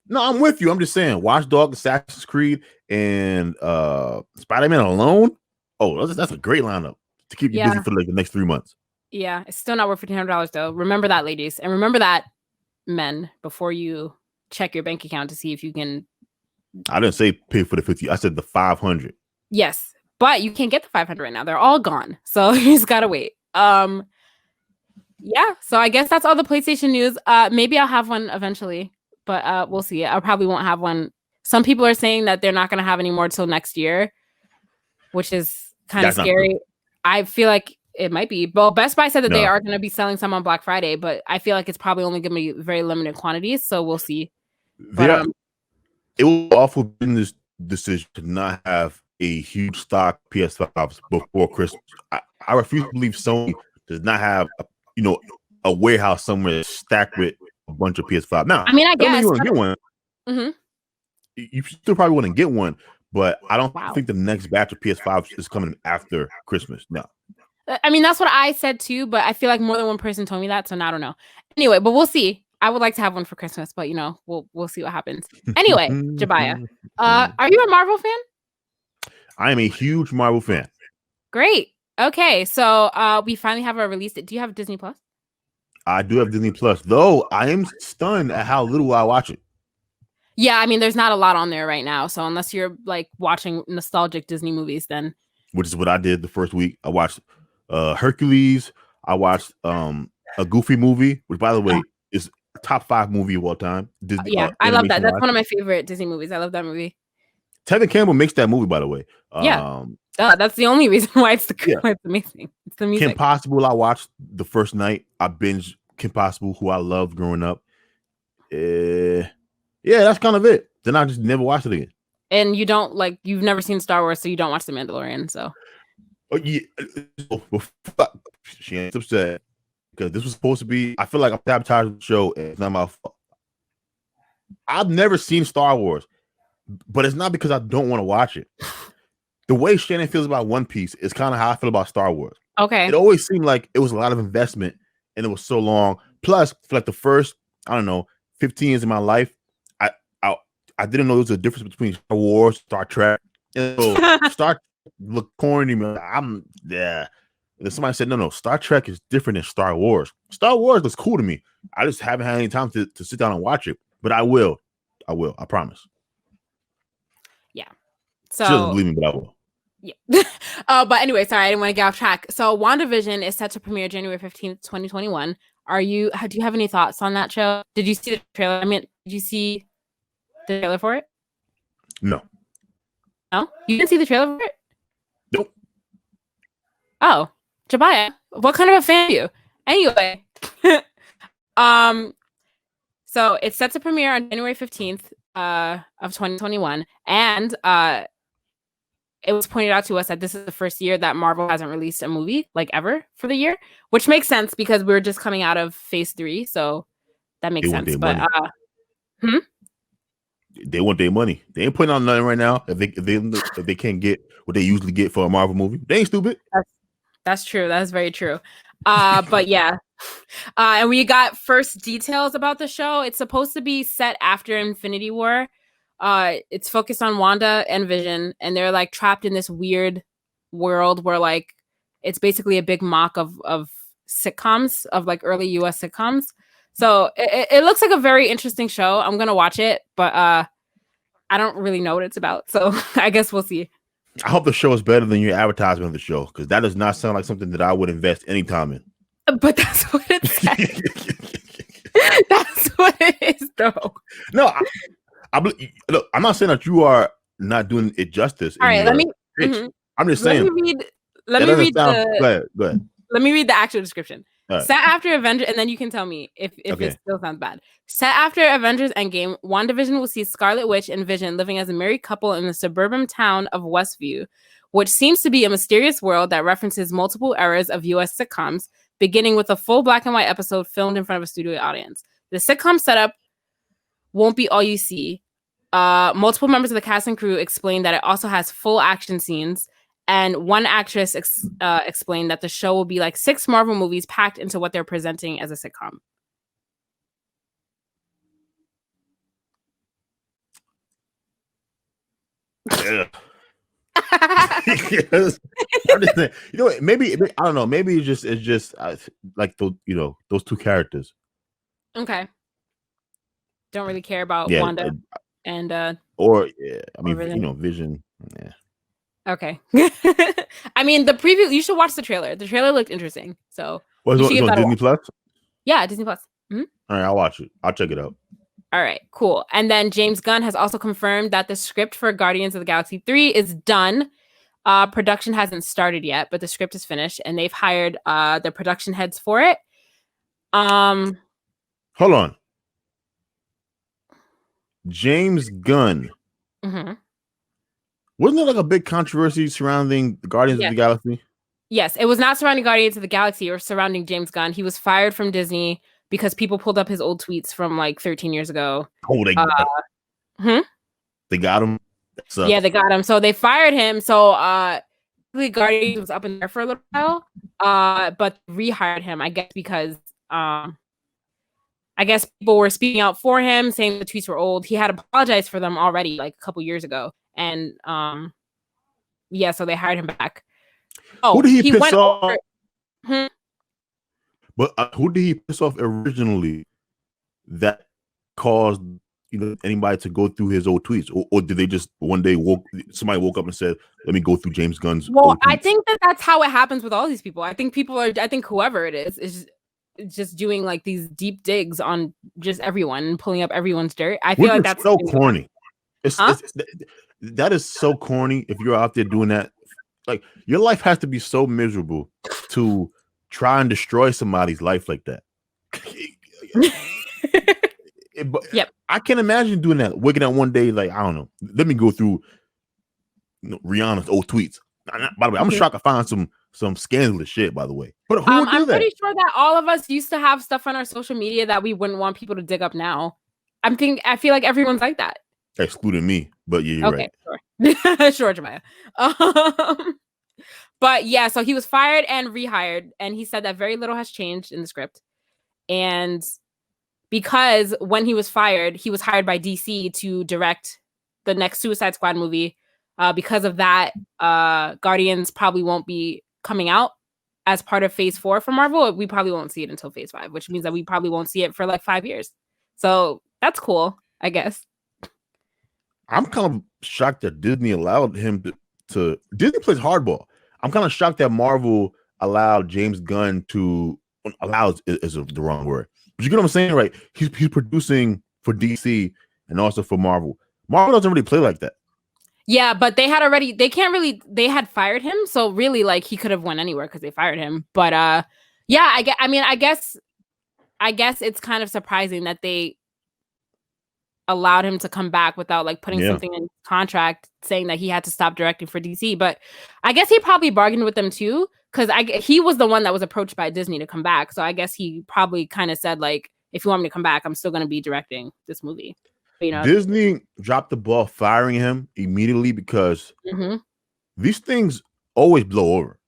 No, I'm with you. I'm just saying, Watch Dogs, Assassin's Creed, and Spider-Man alone. Oh, that's a great lineup to keep you busy for like the next 3 months. Yeah, it's still not worth $1,500 though. Remember that, ladies, and remember that, men, before you check your bank account to see if you can. I didn't say pay for the 50. I said the 500. Yes, but you can't get the 500 right now. They're all gone, so you just gotta wait. Yeah, so I guess that's all the PlayStation news. Maybe I'll have one eventually, but we'll see. I probably won't have one. Some people are saying that they're not going to have any more till next year, which is kind of scary. I feel like it might be. Well, Best Buy said that they are going to be selling some on Black Friday, but I feel like it's probably only going to be very limited quantities, so we'll see. But it was awful business decision to not have a huge stock PS5s before Christmas. I refuse to believe Sony does not have a warehouse somewhere stacked with a bunch of PS5. Now, I mean, I guess you want to get one. Mm-hmm. You still probably want to get one, but I don't think the next batch of PS5 is coming after Christmas. No. I mean, that's what I said too, but I feel like more than one person told me that, so now I don't know. Anyway, but we'll see. I would like to have one for Christmas, but we'll see what happens. Anyway, Jabia, are you a Marvel fan? I am a huge Marvel fan. Great. Okay, so we finally have our release date. Do you have Disney Plus? I do have Disney Plus, though I am stunned at how little I watch it. Yeah, I mean, there's not a lot on there right now. So unless you're like watching nostalgic Disney movies, then which is what I did the first week. I watched Hercules. I watched a Goofy movie, which by the way is a top 5 movie of all time. Disney, I love that. That's one of my favorite Disney movies. I love that movie. Tevin Campbell makes that movie, by the way. That's the only reason why it's amazing. It's the music. Kim Possible, I watched the first night. I binged Kim Possible, who I loved growing up. Yeah, that's kind of it. Then I just never watched it again. And you don't you've never seen Star Wars, so you don't watch The Mandalorian. So, oh yeah, she ain't upset because this was supposed to be. I feel like I'm sabotaging the show, and it's not my fault. I've never seen Star Wars, but it's not because I don't want to watch it. The way Shannon feels about One Piece is kind of how I feel about Star Wars. Okay. It always seemed like it was a lot of investment and it was so long. Plus, for like the first, 15 years of my life, I didn't know there was a difference between Star Wars, Star Trek. And so Star Trek looked corny. And then somebody said, no, Star Trek is different than Star Wars. Star Wars looks cool to me. I just haven't had any time to sit down and watch it. But I will. I promise. Yeah. So she doesn't believe me, but I will. Yeah. But anyway, sorry, I didn't want to get off track. So WandaVision is set to premiere January 15th, 2021. Do you have any thoughts on that show? Did you see the trailer? I mean, did you see the trailer for it? No. No? You didn't see the trailer for it? Nope. Oh, Jabia, what kind of a fan are you? Anyway, so it's set to premiere on January 15th of 2021, and it was pointed out to us that this is the first year that Marvel hasn't released a movie ever for the year, which makes sense because we were just coming out of Phase 3, so that makes sense. But they want their money. They ain't putting on nothing right now. If they can't get what they usually get for a Marvel movie, they ain't stupid. That's true. That's very true. But yeah. And we got first details about the show. It's supposed to be set after Infinity War. It's focused on Wanda and Vision, and they're trapped in this weird world where it's basically a big mock of sitcoms, of early US sitcoms. So it looks like a very interesting show. I'm gonna watch it, but I don't really know what it's about. So I guess we'll see. I hope the show is better than your advertisement of the show, because that does not sound like something that I would invest any time in. But that's what it says. That's what it is, though. No, look, I'm not saying that you are not doing it justice. All right, I'm just saying. Let me read go ahead. Let me read the actual description. Right. Set after Avengers, and then you can tell me if it still sounds bad. Set after Avengers Endgame, WandaVision will see Scarlet Witch and Vision living as a married couple in the suburban town of Westview, which seems to be a mysterious world that references multiple eras of US sitcoms, beginning with a full black and white episode filmed in front of a studio audience. The sitcom setup won't be all you see. Multiple members of the cast and crew explained that it also has full action scenes. And one actress explained that the show will be 6 Marvel movies packed into what they're presenting as a sitcom. Yeah. Yes. I'm just saying, maybe I don't know. Maybe it's just those two characters. Okay. Don't really care about Wanda and Vision. Yeah. Okay. I mean, the preview, you should watch the trailer. The trailer looked interesting. So on Disney Plus? Yeah, Disney Plus. Mm-hmm. All right, I'll watch it. I'll check it out. All right, cool. And then James Gunn has also confirmed that the script for Guardians of the Galaxy 3 is done. Production hasn't started yet, but the script is finished, and they've hired the production heads for it. Hold on. James Gunn. Mm-hmm. Wasn't there a big controversy surrounding the Guardians of the Galaxy? Yes, it was not surrounding Guardians of the Galaxy or surrounding James Gunn. He was fired from Disney because people pulled up his old tweets from 13 years ago. Oh, they got him. They got him. Yeah, they got him. So they fired him. So Guardians was up in there for a little while, but rehired him, I guess, because I guess people were speaking out for him, saying the tweets were old. He had apologized for them already, a couple years ago. And so they hired him back. Oh, who did he piss off? But who did he piss off originally that caused anybody to go through his old tweets, or did they just one day somebody woke up and said, "Let me go through James Gunn's"? Well, I think that's how it happens with all these people. I think whoever it is just doing these deep digs on just everyone and pulling up everyone's dirt. I feel like that's so corny. That is so corny. If you're out there doing that, your life has to be so miserable to try and destroy somebody's life like that. Yep. I can't imagine doing that. Waking up one day, like, I don't know. Let me go through Rihanna's old tweets. By the way, I'm shocked I found some scandalous shit, by the way. But who would do I'm that? pretty sure that all of us used to have stuff on our social media that we wouldn't want people to dig up now. I feel like everyone's like that. Excluding me, but yeah, you're right. Sure. Sure, Jabia. But yeah, so he was fired and rehired, and he said that very little has changed in the script. And because when he was fired, he was hired by DC to direct the next Suicide Squad movie. Because of that, Guardians probably won't be coming out as part of Phase 4 for Marvel. We probably won't see it until Phase 5, which means that we probably won't see it for like 5 years. So that's cool, I guess. I'm kind of shocked that Disney allowed him to Disney plays hardball. I'm kind of shocked that Marvel allowed James Gunn to allows is the wrong word. But you get what I'm saying, right? He's producing for DC and also for Marvel. Marvel doesn't really play like that. Yeah, but they had fired him, so really like he could have went anywhere because they fired him. But yeah, I guess it's kind of surprising that they allowed him to come back without like putting something in contract saying that he had to stop directing for DC. But I guess he probably bargained with them too, because he was the one that was approached by Disney to come back. So I guess he probably kind of said like, if you want me to come back, I'm still going to be directing this movie. But, you know, Disney dropped the ball firing him immediately because these things always blow over.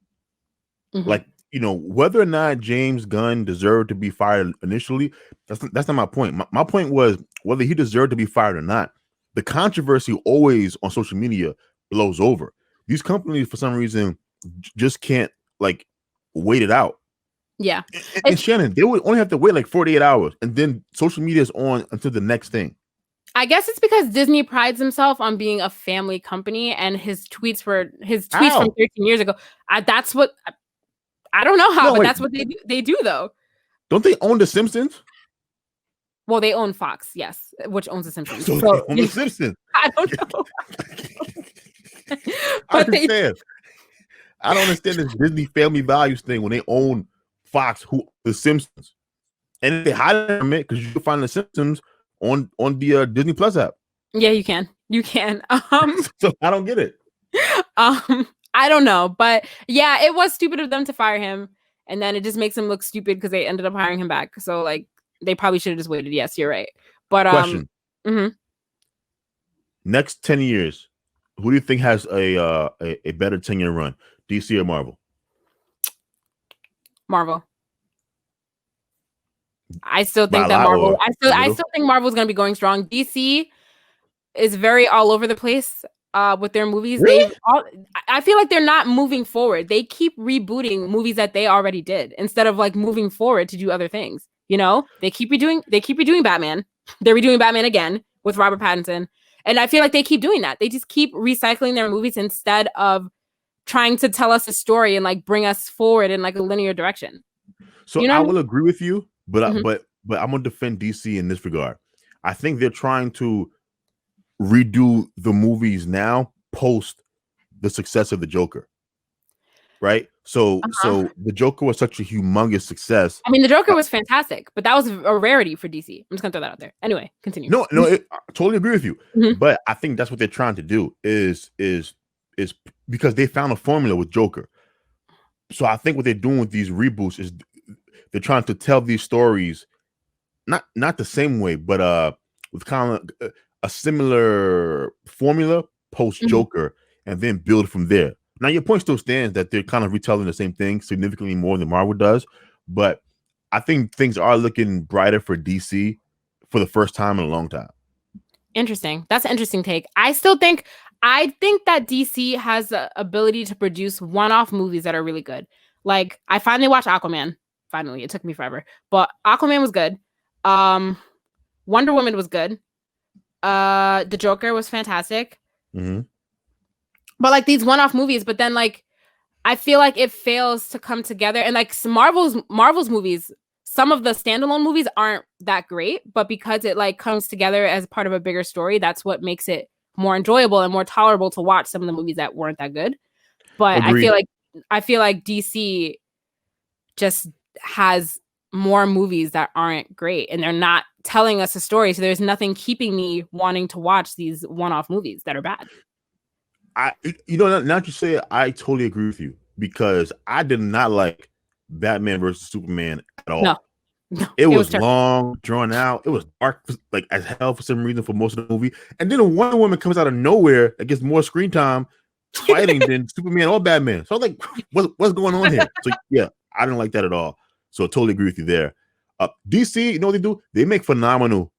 Like, you know, whether or not James Gunn deserved to be fired initially, that's not my point. My point was whether he deserved to be fired or not. The controversy always on social media blows over. These companies, for some reason, just can't like wait it out. Yeah. And Shannon, they would only have to wait like 48 hours, and then social media is on until the next thing. I guess it's because Disney prides himself on being a family company, and his tweets from 13 years ago. That's what I don't know how, but that's what they do though. Don't they own The Simpsons? Well, they own Fox, yes, which owns The Simpsons. So they own The Simpsons. I don't know. I understand. I don't understand this Disney family values thing when they own Fox, who The Simpsons, and they hide from it because you can find The Simpsons on the Disney Plus app. Yeah, you can. So I don't get it. I don't know, but yeah, it was stupid of them to fire him, and then it just makes him look stupid because they ended up hiring him back. So like, they probably should have just waited. Yes, you're right. But question. Next 10 years, who do you think has a better 10-year run, DC or Marvel? Marvel. I still think that Marvel. I still think Marvel's gonna be going strong. DC is very all over the place with their movies. Really? I feel like they're not moving forward. They keep rebooting movies that they already did instead of like moving forward to do other things. You know, they keep redoing Batman. They're redoing Batman again with Robert Pattinson, and I feel like they keep doing that. They just keep recycling their movies instead of trying to tell us a story and like bring us forward in like a linear direction. So I will agree with you. But I'm gonna defend DC in this regard. I think they're trying to redo the movies now post the success of the Joker, right? So the Joker was such a humongous success. I mean, the Joker was fantastic, but that was a rarity for DC. I'm just gonna throw that out there. Anyway, continue. No, I totally agree with you. But I think that's what they're trying to do is because they found a formula with Joker. So I think what they're doing with these reboots is they're trying to tell these stories, not the same way, but with kind of a similar formula post Joker, and then build from there. Now your point still stands that they're kind of retelling the same thing significantly more than Marvel does, but I think things are looking brighter for DC for the first time in a long time. Interesting. That's an interesting take. I think that DC has the ability to produce one-off movies that are really good. Like I finally watched Aquaman. Finally, it took me forever, but Aquaman was good. Wonder Woman was good. The Joker was fantastic. But like these one-off movies, but then like I feel like it fails to come together. And like Marvel's movies, some of the standalone movies aren't that great, but because it like comes together as part of a bigger story, that's what makes it more enjoyable and more tolerable to watch some of the movies that weren't that good. But agreed. I feel like DC just has more movies that aren't great, and they're not telling us a story. So there's nothing keeping me wanting to watch these one-off movies that are bad. Now that you say it, I totally agree with you, because I did not like Batman versus Superman at all. No, it was long, drawn out. It was dark, like as hell for some reason for most of the movie. And then Wonder Woman comes out of nowhere that gets more screen time fighting than Superman or Batman. So I was like, what's going on here? So yeah, I didn't like that at all. So I totally agree with you there. DC, you know what they do? They make phenomenal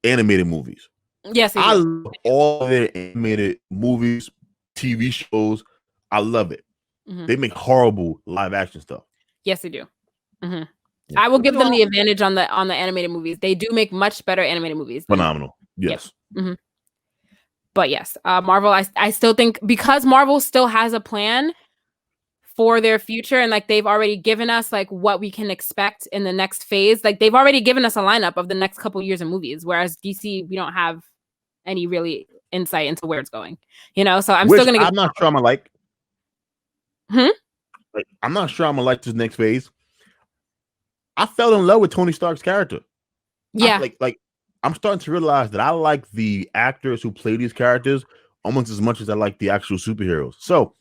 animated movies. Yes, I love all their animated movies, TV shows. I love it. Mm-hmm. They make horrible live action stuff. Yes, they do. Mm-hmm. Yeah. I will give them the advantage on the animated movies. They do make much better animated movies. Phenomenal. Yes. Yep. Mm-hmm. But yes, Marvel, I still think, because Marvel still has a plan for their future, and like they've already given us like what we can expect in the next phase. Like they've already given us a lineup of the next couple years of movies, whereas DC, we don't have any really insight into where it's going. So I'm still gonna. I'm not sure I'm gonna like. Like, I'm not sure I'm gonna like this next phase. I fell in love with Tony Stark's character. Yeah, I'm starting to realize that I like the actors who play these characters almost as much as I like the actual superheroes. So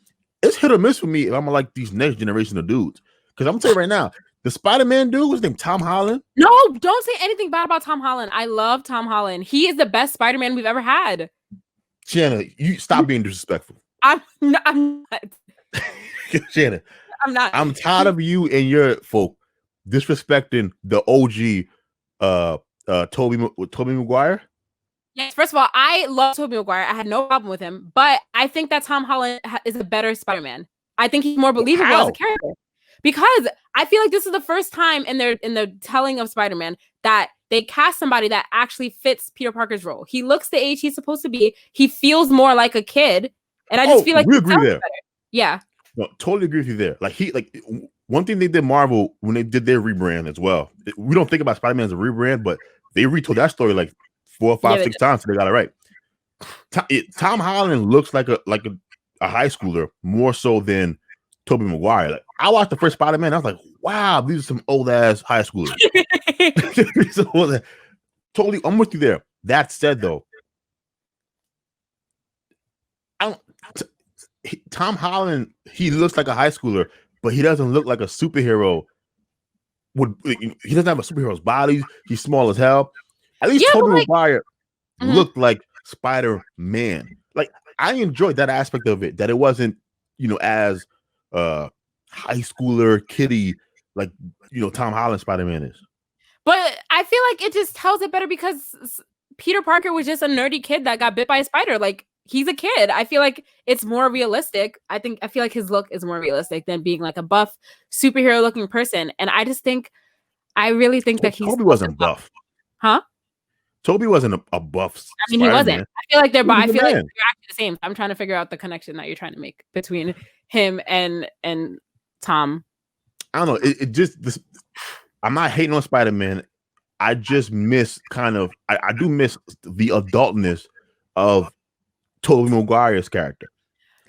it's hit or miss for me if I'm gonna like these next generation of dudes. Because I'm gonna tell you right now, the Spider-Man dude was named Tom Holland. No, don't say anything bad about Tom Holland. I love Tom Holland. He is the best Spider-Man we've ever had. Shannon, you stop being disrespectful. I'm not. Shannon, I'm not. I'm tired of you and your folk disrespecting the OG Tobey Maguire. Yes, first of all, I love Tobey Maguire. I had no problem with him, but I think that Tom Holland is a better Spider-Man. I think he's more believable as a character, because I feel like this is the first time in the telling of Spider-Man that they cast somebody that actually fits Peter Parker's role. He looks the age he's supposed to be. He feels more like a kid, and I just feel like we agree there. Better. Yeah, no, totally agree with you there. One thing they did Marvel when they did their rebrand as well. We don't think about Spider-Man as a rebrand, but they retold that story like 4, 5, 6 times, so they got it right. Tom Holland looks like a high schooler more so than Tobey Maguire. Like, I watched the first Spider-Man, I was like, wow, these are some old ass high schoolers. Totally, I'm with you there. That said, though, Tom Holland, he looks like a high schooler, but he doesn't look like a superhero. He doesn't have a superhero's body. He's small as hell. At least Tobey Maguire looked like Spider-Man. Like, I enjoyed that aspect of it, that it wasn't, as high schooler kiddie like Tom Holland Spider-Man is. But I feel like it just tells it better, because Peter Parker was just a nerdy kid that got bit by a spider. Like, he's a kid. I feel like it's more realistic. I feel like his look is more realistic than being like a buff superhero looking person. And I really think that Tobey wasn't buff. Huh? Tobey wasn't a buff. I mean, Spider-Man. He wasn't. I feel like I feel like they're actually the same. I'm trying to figure out the connection that you're trying to make between him and Tom. I don't know. It just I'm not hating on Spider-Man. I just miss I do miss the adultness of Tobey Maguire's character.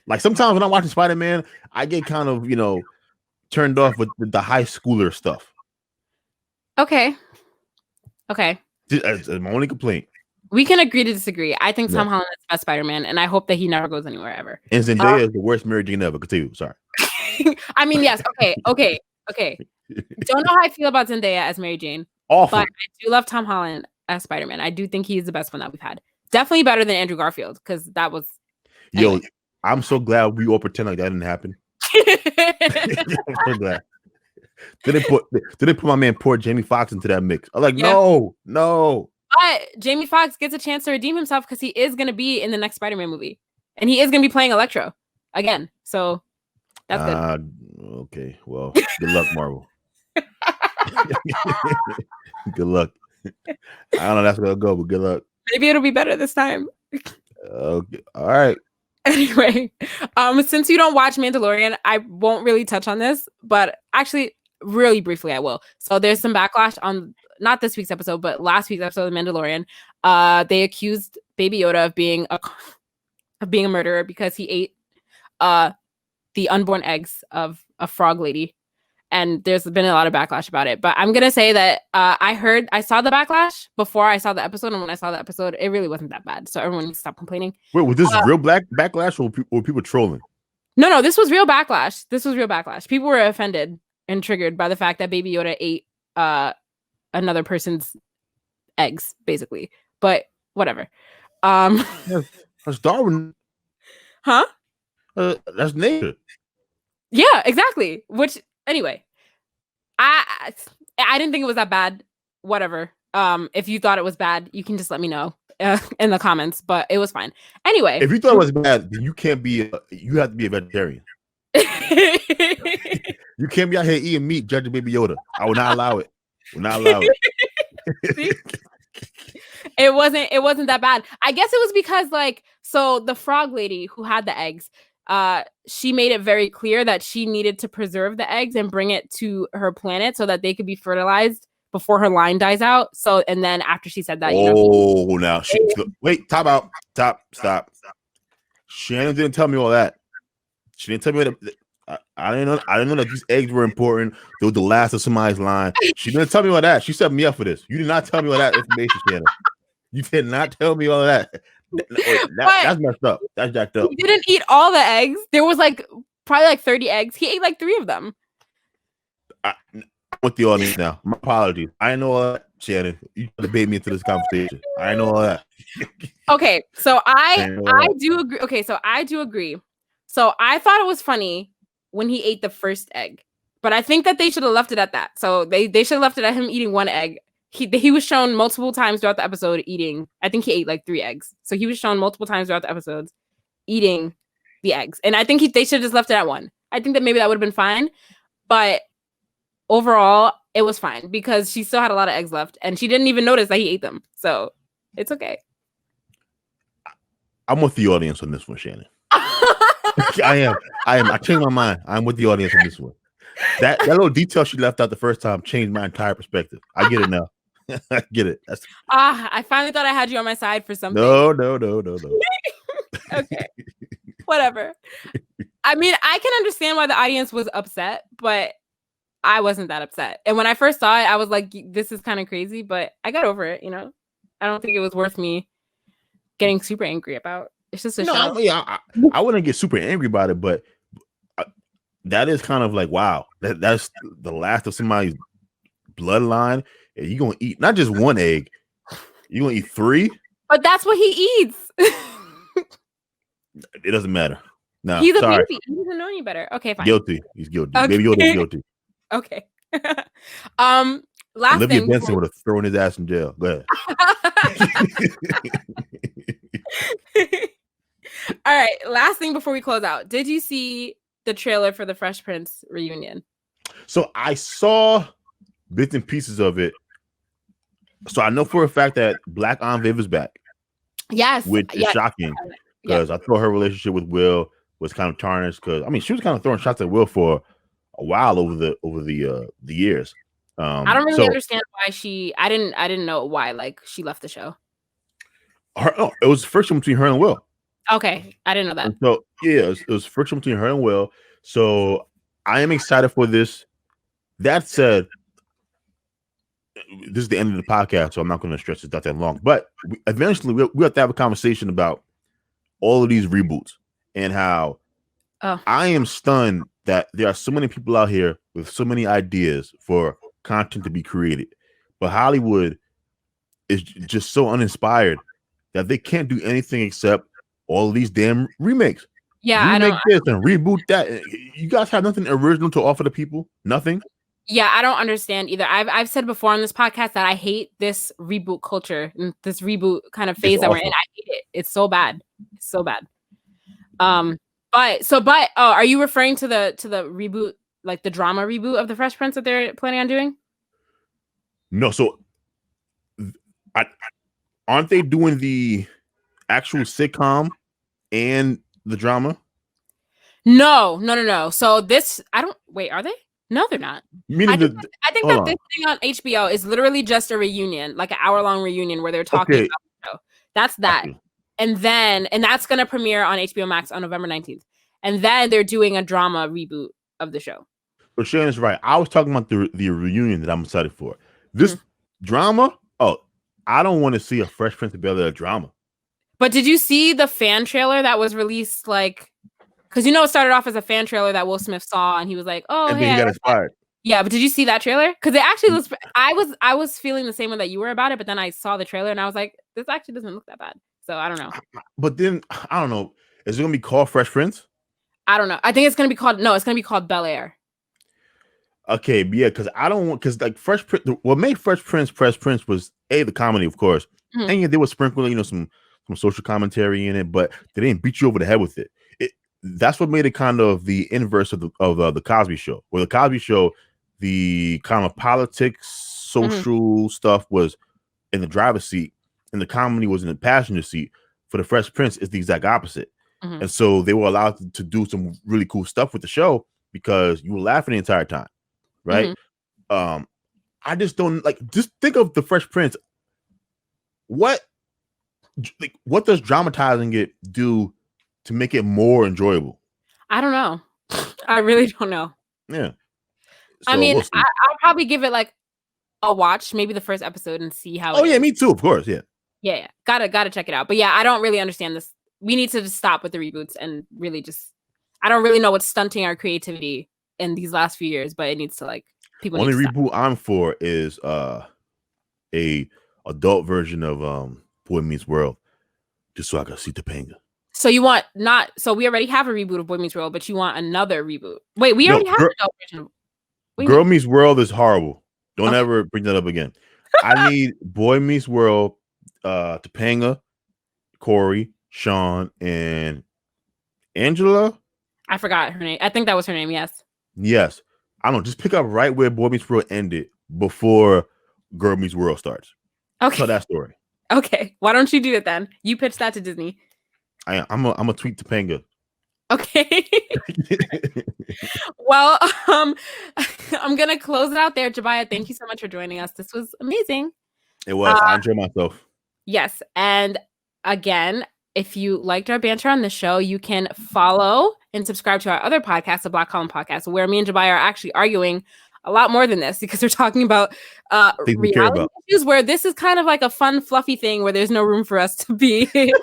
Like, sometimes when I'm watching Spider-Man, I get kind of, turned off with the high schooler stuff. Okay. That's my only complaint. We can agree to disagree. I think Tom Holland is the best Spider-Man, and I hope that he never goes anywhere ever. And Zendaya is the worst Mary Jane ever. Continue. Sorry. I mean, yes. Okay. Don't know how I feel about Zendaya as Mary Jane. Awful. But I do love Tom Holland as Spider-Man. I do think he's the best one that we've had. Definitely better than Andrew Garfield, because that was. Anyway. Yo, I'm so glad we all pretend like that didn't happen. I'm so glad. Did they put my man poor Jamie Foxx into that mix? I'm like, no. But Jamie Foxx gets a chance to redeem himself, because he is going to be in the next Spider-Man movie, and he is going to be playing Electro again. So that's good. Okay, well, good luck, Marvel. Good luck. I don't know that's gonna go, but good luck. Maybe it'll be better this time. Okay. All right. Anyway, since you don't watch Mandalorian, I won't really touch on this, but actually, really briefly, I will. So there's some backlash on not this week's episode, but last week's episode of Mandalorian. They accused Baby Yoda of being a murderer because he ate the unborn eggs of a frog lady, and there's been a lot of backlash about it. But I'm gonna say that I saw the backlash before I saw the episode, and when I saw the episode, it really wasn't that bad. So everyone needs to stop complaining. Wait, was this real backlash or were people trolling? No, this was real backlash. People were offended and triggered by the fact that Baby Yoda ate another person's eggs, basically. But whatever. That's Darwin. Huh? That's nature. Yeah, exactly. Which anyway, I didn't think it was that bad. Whatever. If you thought it was bad, you can just let me know in the comments. But it was fine. Anyway, if you thought it was bad, then you can't be. You have to be a vegetarian. You can't be out here eating meat, judging Baby Yoda. I will not allow it. It wasn't that bad. I guess it was because so the frog lady who had the eggs, she made it very clear that she needed to preserve the eggs and bring it to her planet so that they could be fertilized before her line dies out. So, and then after she said that, wait, stop. Shannon didn't tell me all that. She didn't tell me that. I didn't know that these eggs were important. They were the last of somebody's line. She didn't tell me all that. She set me up for this. You did not tell me all that information, Shannon. You did not tell me all of that. That's messed up. That's jacked up. He didn't eat all the eggs. There was probably 30 eggs. He ate 3 of them. I'm with the audience now. My apologies. I know all that, Shannon. You debate me into this conversation. I know all that. Okay, so I do agree. Okay, so I do agree. So I thought it was funny when he ate the first egg, but I think that they should have left it at that. So they should have left it at him eating 1 egg. He was shown multiple times throughout the episode eating. I think he ate 3 eggs. So he was shown multiple times throughout the episodes eating the eggs, and I think they should have just left it at 1. I think that maybe that would have been fine, but overall it was fine because she still had a lot of eggs left, and she didn't even notice that he ate them. So it's okay. I'm with the audience on this one, Shannon. I am. I changed my mind. I'm with the audience on this one. That little detail she left out the first time changed my entire perspective. I get it now. I get it. I finally thought I had you on my side for something. No. Okay. Whatever. I mean, I can understand why the audience was upset, but I wasn't that upset. And when I first saw it, I was like, this is kind of crazy, but I got over it, I don't think it was worth me getting super angry about. It's just a show. I wouldn't get super angry about it, but that is kind of wow. That's the last of somebody's bloodline. And you're gonna eat not just 1 egg, you're gonna eat 3. But that's what he eats. It doesn't matter. No, he's a sorry. baby. He doesn't know any better. Okay, fine. Guilty. He's guilty. Okay. Baby Yoda's guilty. Okay. Last Olivia thing. Benson would have thrown his ass in jail. Go ahead. All right. Last thing before we close out. Did you see the trailer for the Fresh Prince reunion? So I saw bits and pieces of it. So I know for a fact that Black Aunt Viv is back. Yes. Which is shocking because I thought her relationship with Will was kind of tarnished because she was kind of throwing shots at Will for a while over the years. I don't really understand why I didn't know why she left the show. It was friction between her and Will. Okay, I didn't know that. And so it was friction between her and Will. So I am excited for this. That said, this is the end of the podcast, so I'm not going to stretch this out that long. But eventually, we have to have a conversation about all of these reboots and how I am stunned that there are so many people out here with so many ideas for content to be created, but Hollywood is just so uninspired that they can't do anything except all of these damn remakes. Yeah, remake this and reboot that. You guys have nothing original to offer the people. Nothing. Yeah, I don't understand either. I've said before on this podcast that I hate this reboot culture and this reboot kind of phase that we're in. I hate it. It's so bad. It's so bad. But are you referring to the reboot, the drama reboot of the Fresh Prince that they're planning on doing? No, so aren't they doing the actual sitcom and the drama? No. So this, are they? No, they're not. I think that this thing on HBO is literally just a reunion, like an hour-long reunion where they're talking about the show. That's that. Okay. And that's going to premiere on HBO Max on November 19th. And then they're doing a drama reboot of the show. Shannon's right. I was talking about the reunion that I'm excited for. This drama. Oh, I don't want to see a Fresh Prince of Bel-Air drama. But did you see the fan trailer that was released? Like, because it started off as a fan trailer that Will Smith saw, and he was like, "Oh, and hey, then he got inspired." Yeah, but did you see that trailer? Because it actually was. I was feeling the same way that you were about it, but then I saw the trailer and I was like, "This actually doesn't look that bad." So I don't know. But then I don't know. Is it gonna be called Fresh Prince? I don't know. I think it's gonna be called. No, it's gonna be called Bel-Air. Okay, yeah, because I don't want like Fresh Prince. What made Fresh Prince was the comedy, of course, and yeah, they were sprinkling some social commentary in it, but they didn't beat you over the head with it. That's what made it kind of the inverse of the Cosby Show, where the Cosby Show, the kind of politics, social stuff was in the driver's seat, and the comedy was in the passenger seat. For the Fresh Prince, it's the exact opposite, and so they were allowed to do some really cool stuff with the show because you were laughing the entire time, right? I just don't just think of the Fresh Prince. What does dramatizing it do to make it more enjoyable? I don't know. I really don't know. Yeah. So I mean, I'll probably give it like a watch, maybe the first episode, and see how. Oh yeah, me too. Of course, yeah. Yeah. Gotta check it out. But yeah, I don't really understand this. We need to just stop with the reboots and really just. I don't really know what's stunting our creativity in these last few years, but it needs to people. Only reboot I'm for is a adult version of Boy Meets World, just so I can see Topanga. So you want so we already have a reboot of Boy Meets World, but you want another reboot. Wait, we already have an adult version. Girl Meets World is horrible. Don't ever bring that up again. I need Boy Meets World, Topanga, Corey, Sean, and Angela. I forgot her name. I think that was her name, yes. Yes. I don't know. Just pick up right where Boy Meets World ended before Girl Meets World starts. Okay. Tell that story. Okay. Why don't you do it then? You pitch that to Disney. I'm a tweet Topanga. Okay. Well, I'm gonna close it out there. Jabia, thank you so much for joining us. This was amazing. It was. I enjoyed myself. Yes. And again, if you liked our banter on the show, you can follow and subscribe to our other podcast, the Black Column Podcast, where me and Jabia are actually arguing a lot more than this because we're talking about reality issues, where this is kind of like a fun, fluffy thing where there's no room for us to be at each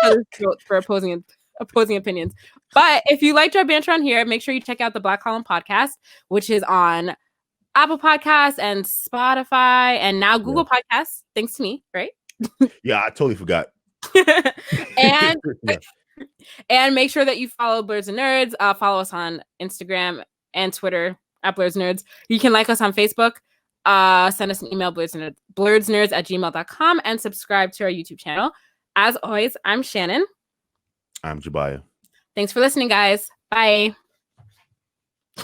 other's throats for opposing opinions. But if you liked our banter on here, make sure you check out the Black Column Podcast, which is on Apple Podcasts and Spotify and now Google Podcasts, thanks to me, right? Yeah, I totally forgot. And make sure that you follow Blerdsnerds. Follow us on Instagram and Twitter at Blerdsnerds. You can like us on Facebook. Send us an email, blerdsnerds@gmail.com, and subscribe to our YouTube channel. As always, I'm Shannon. I'm Jabia. Thanks for listening, guys. Bye.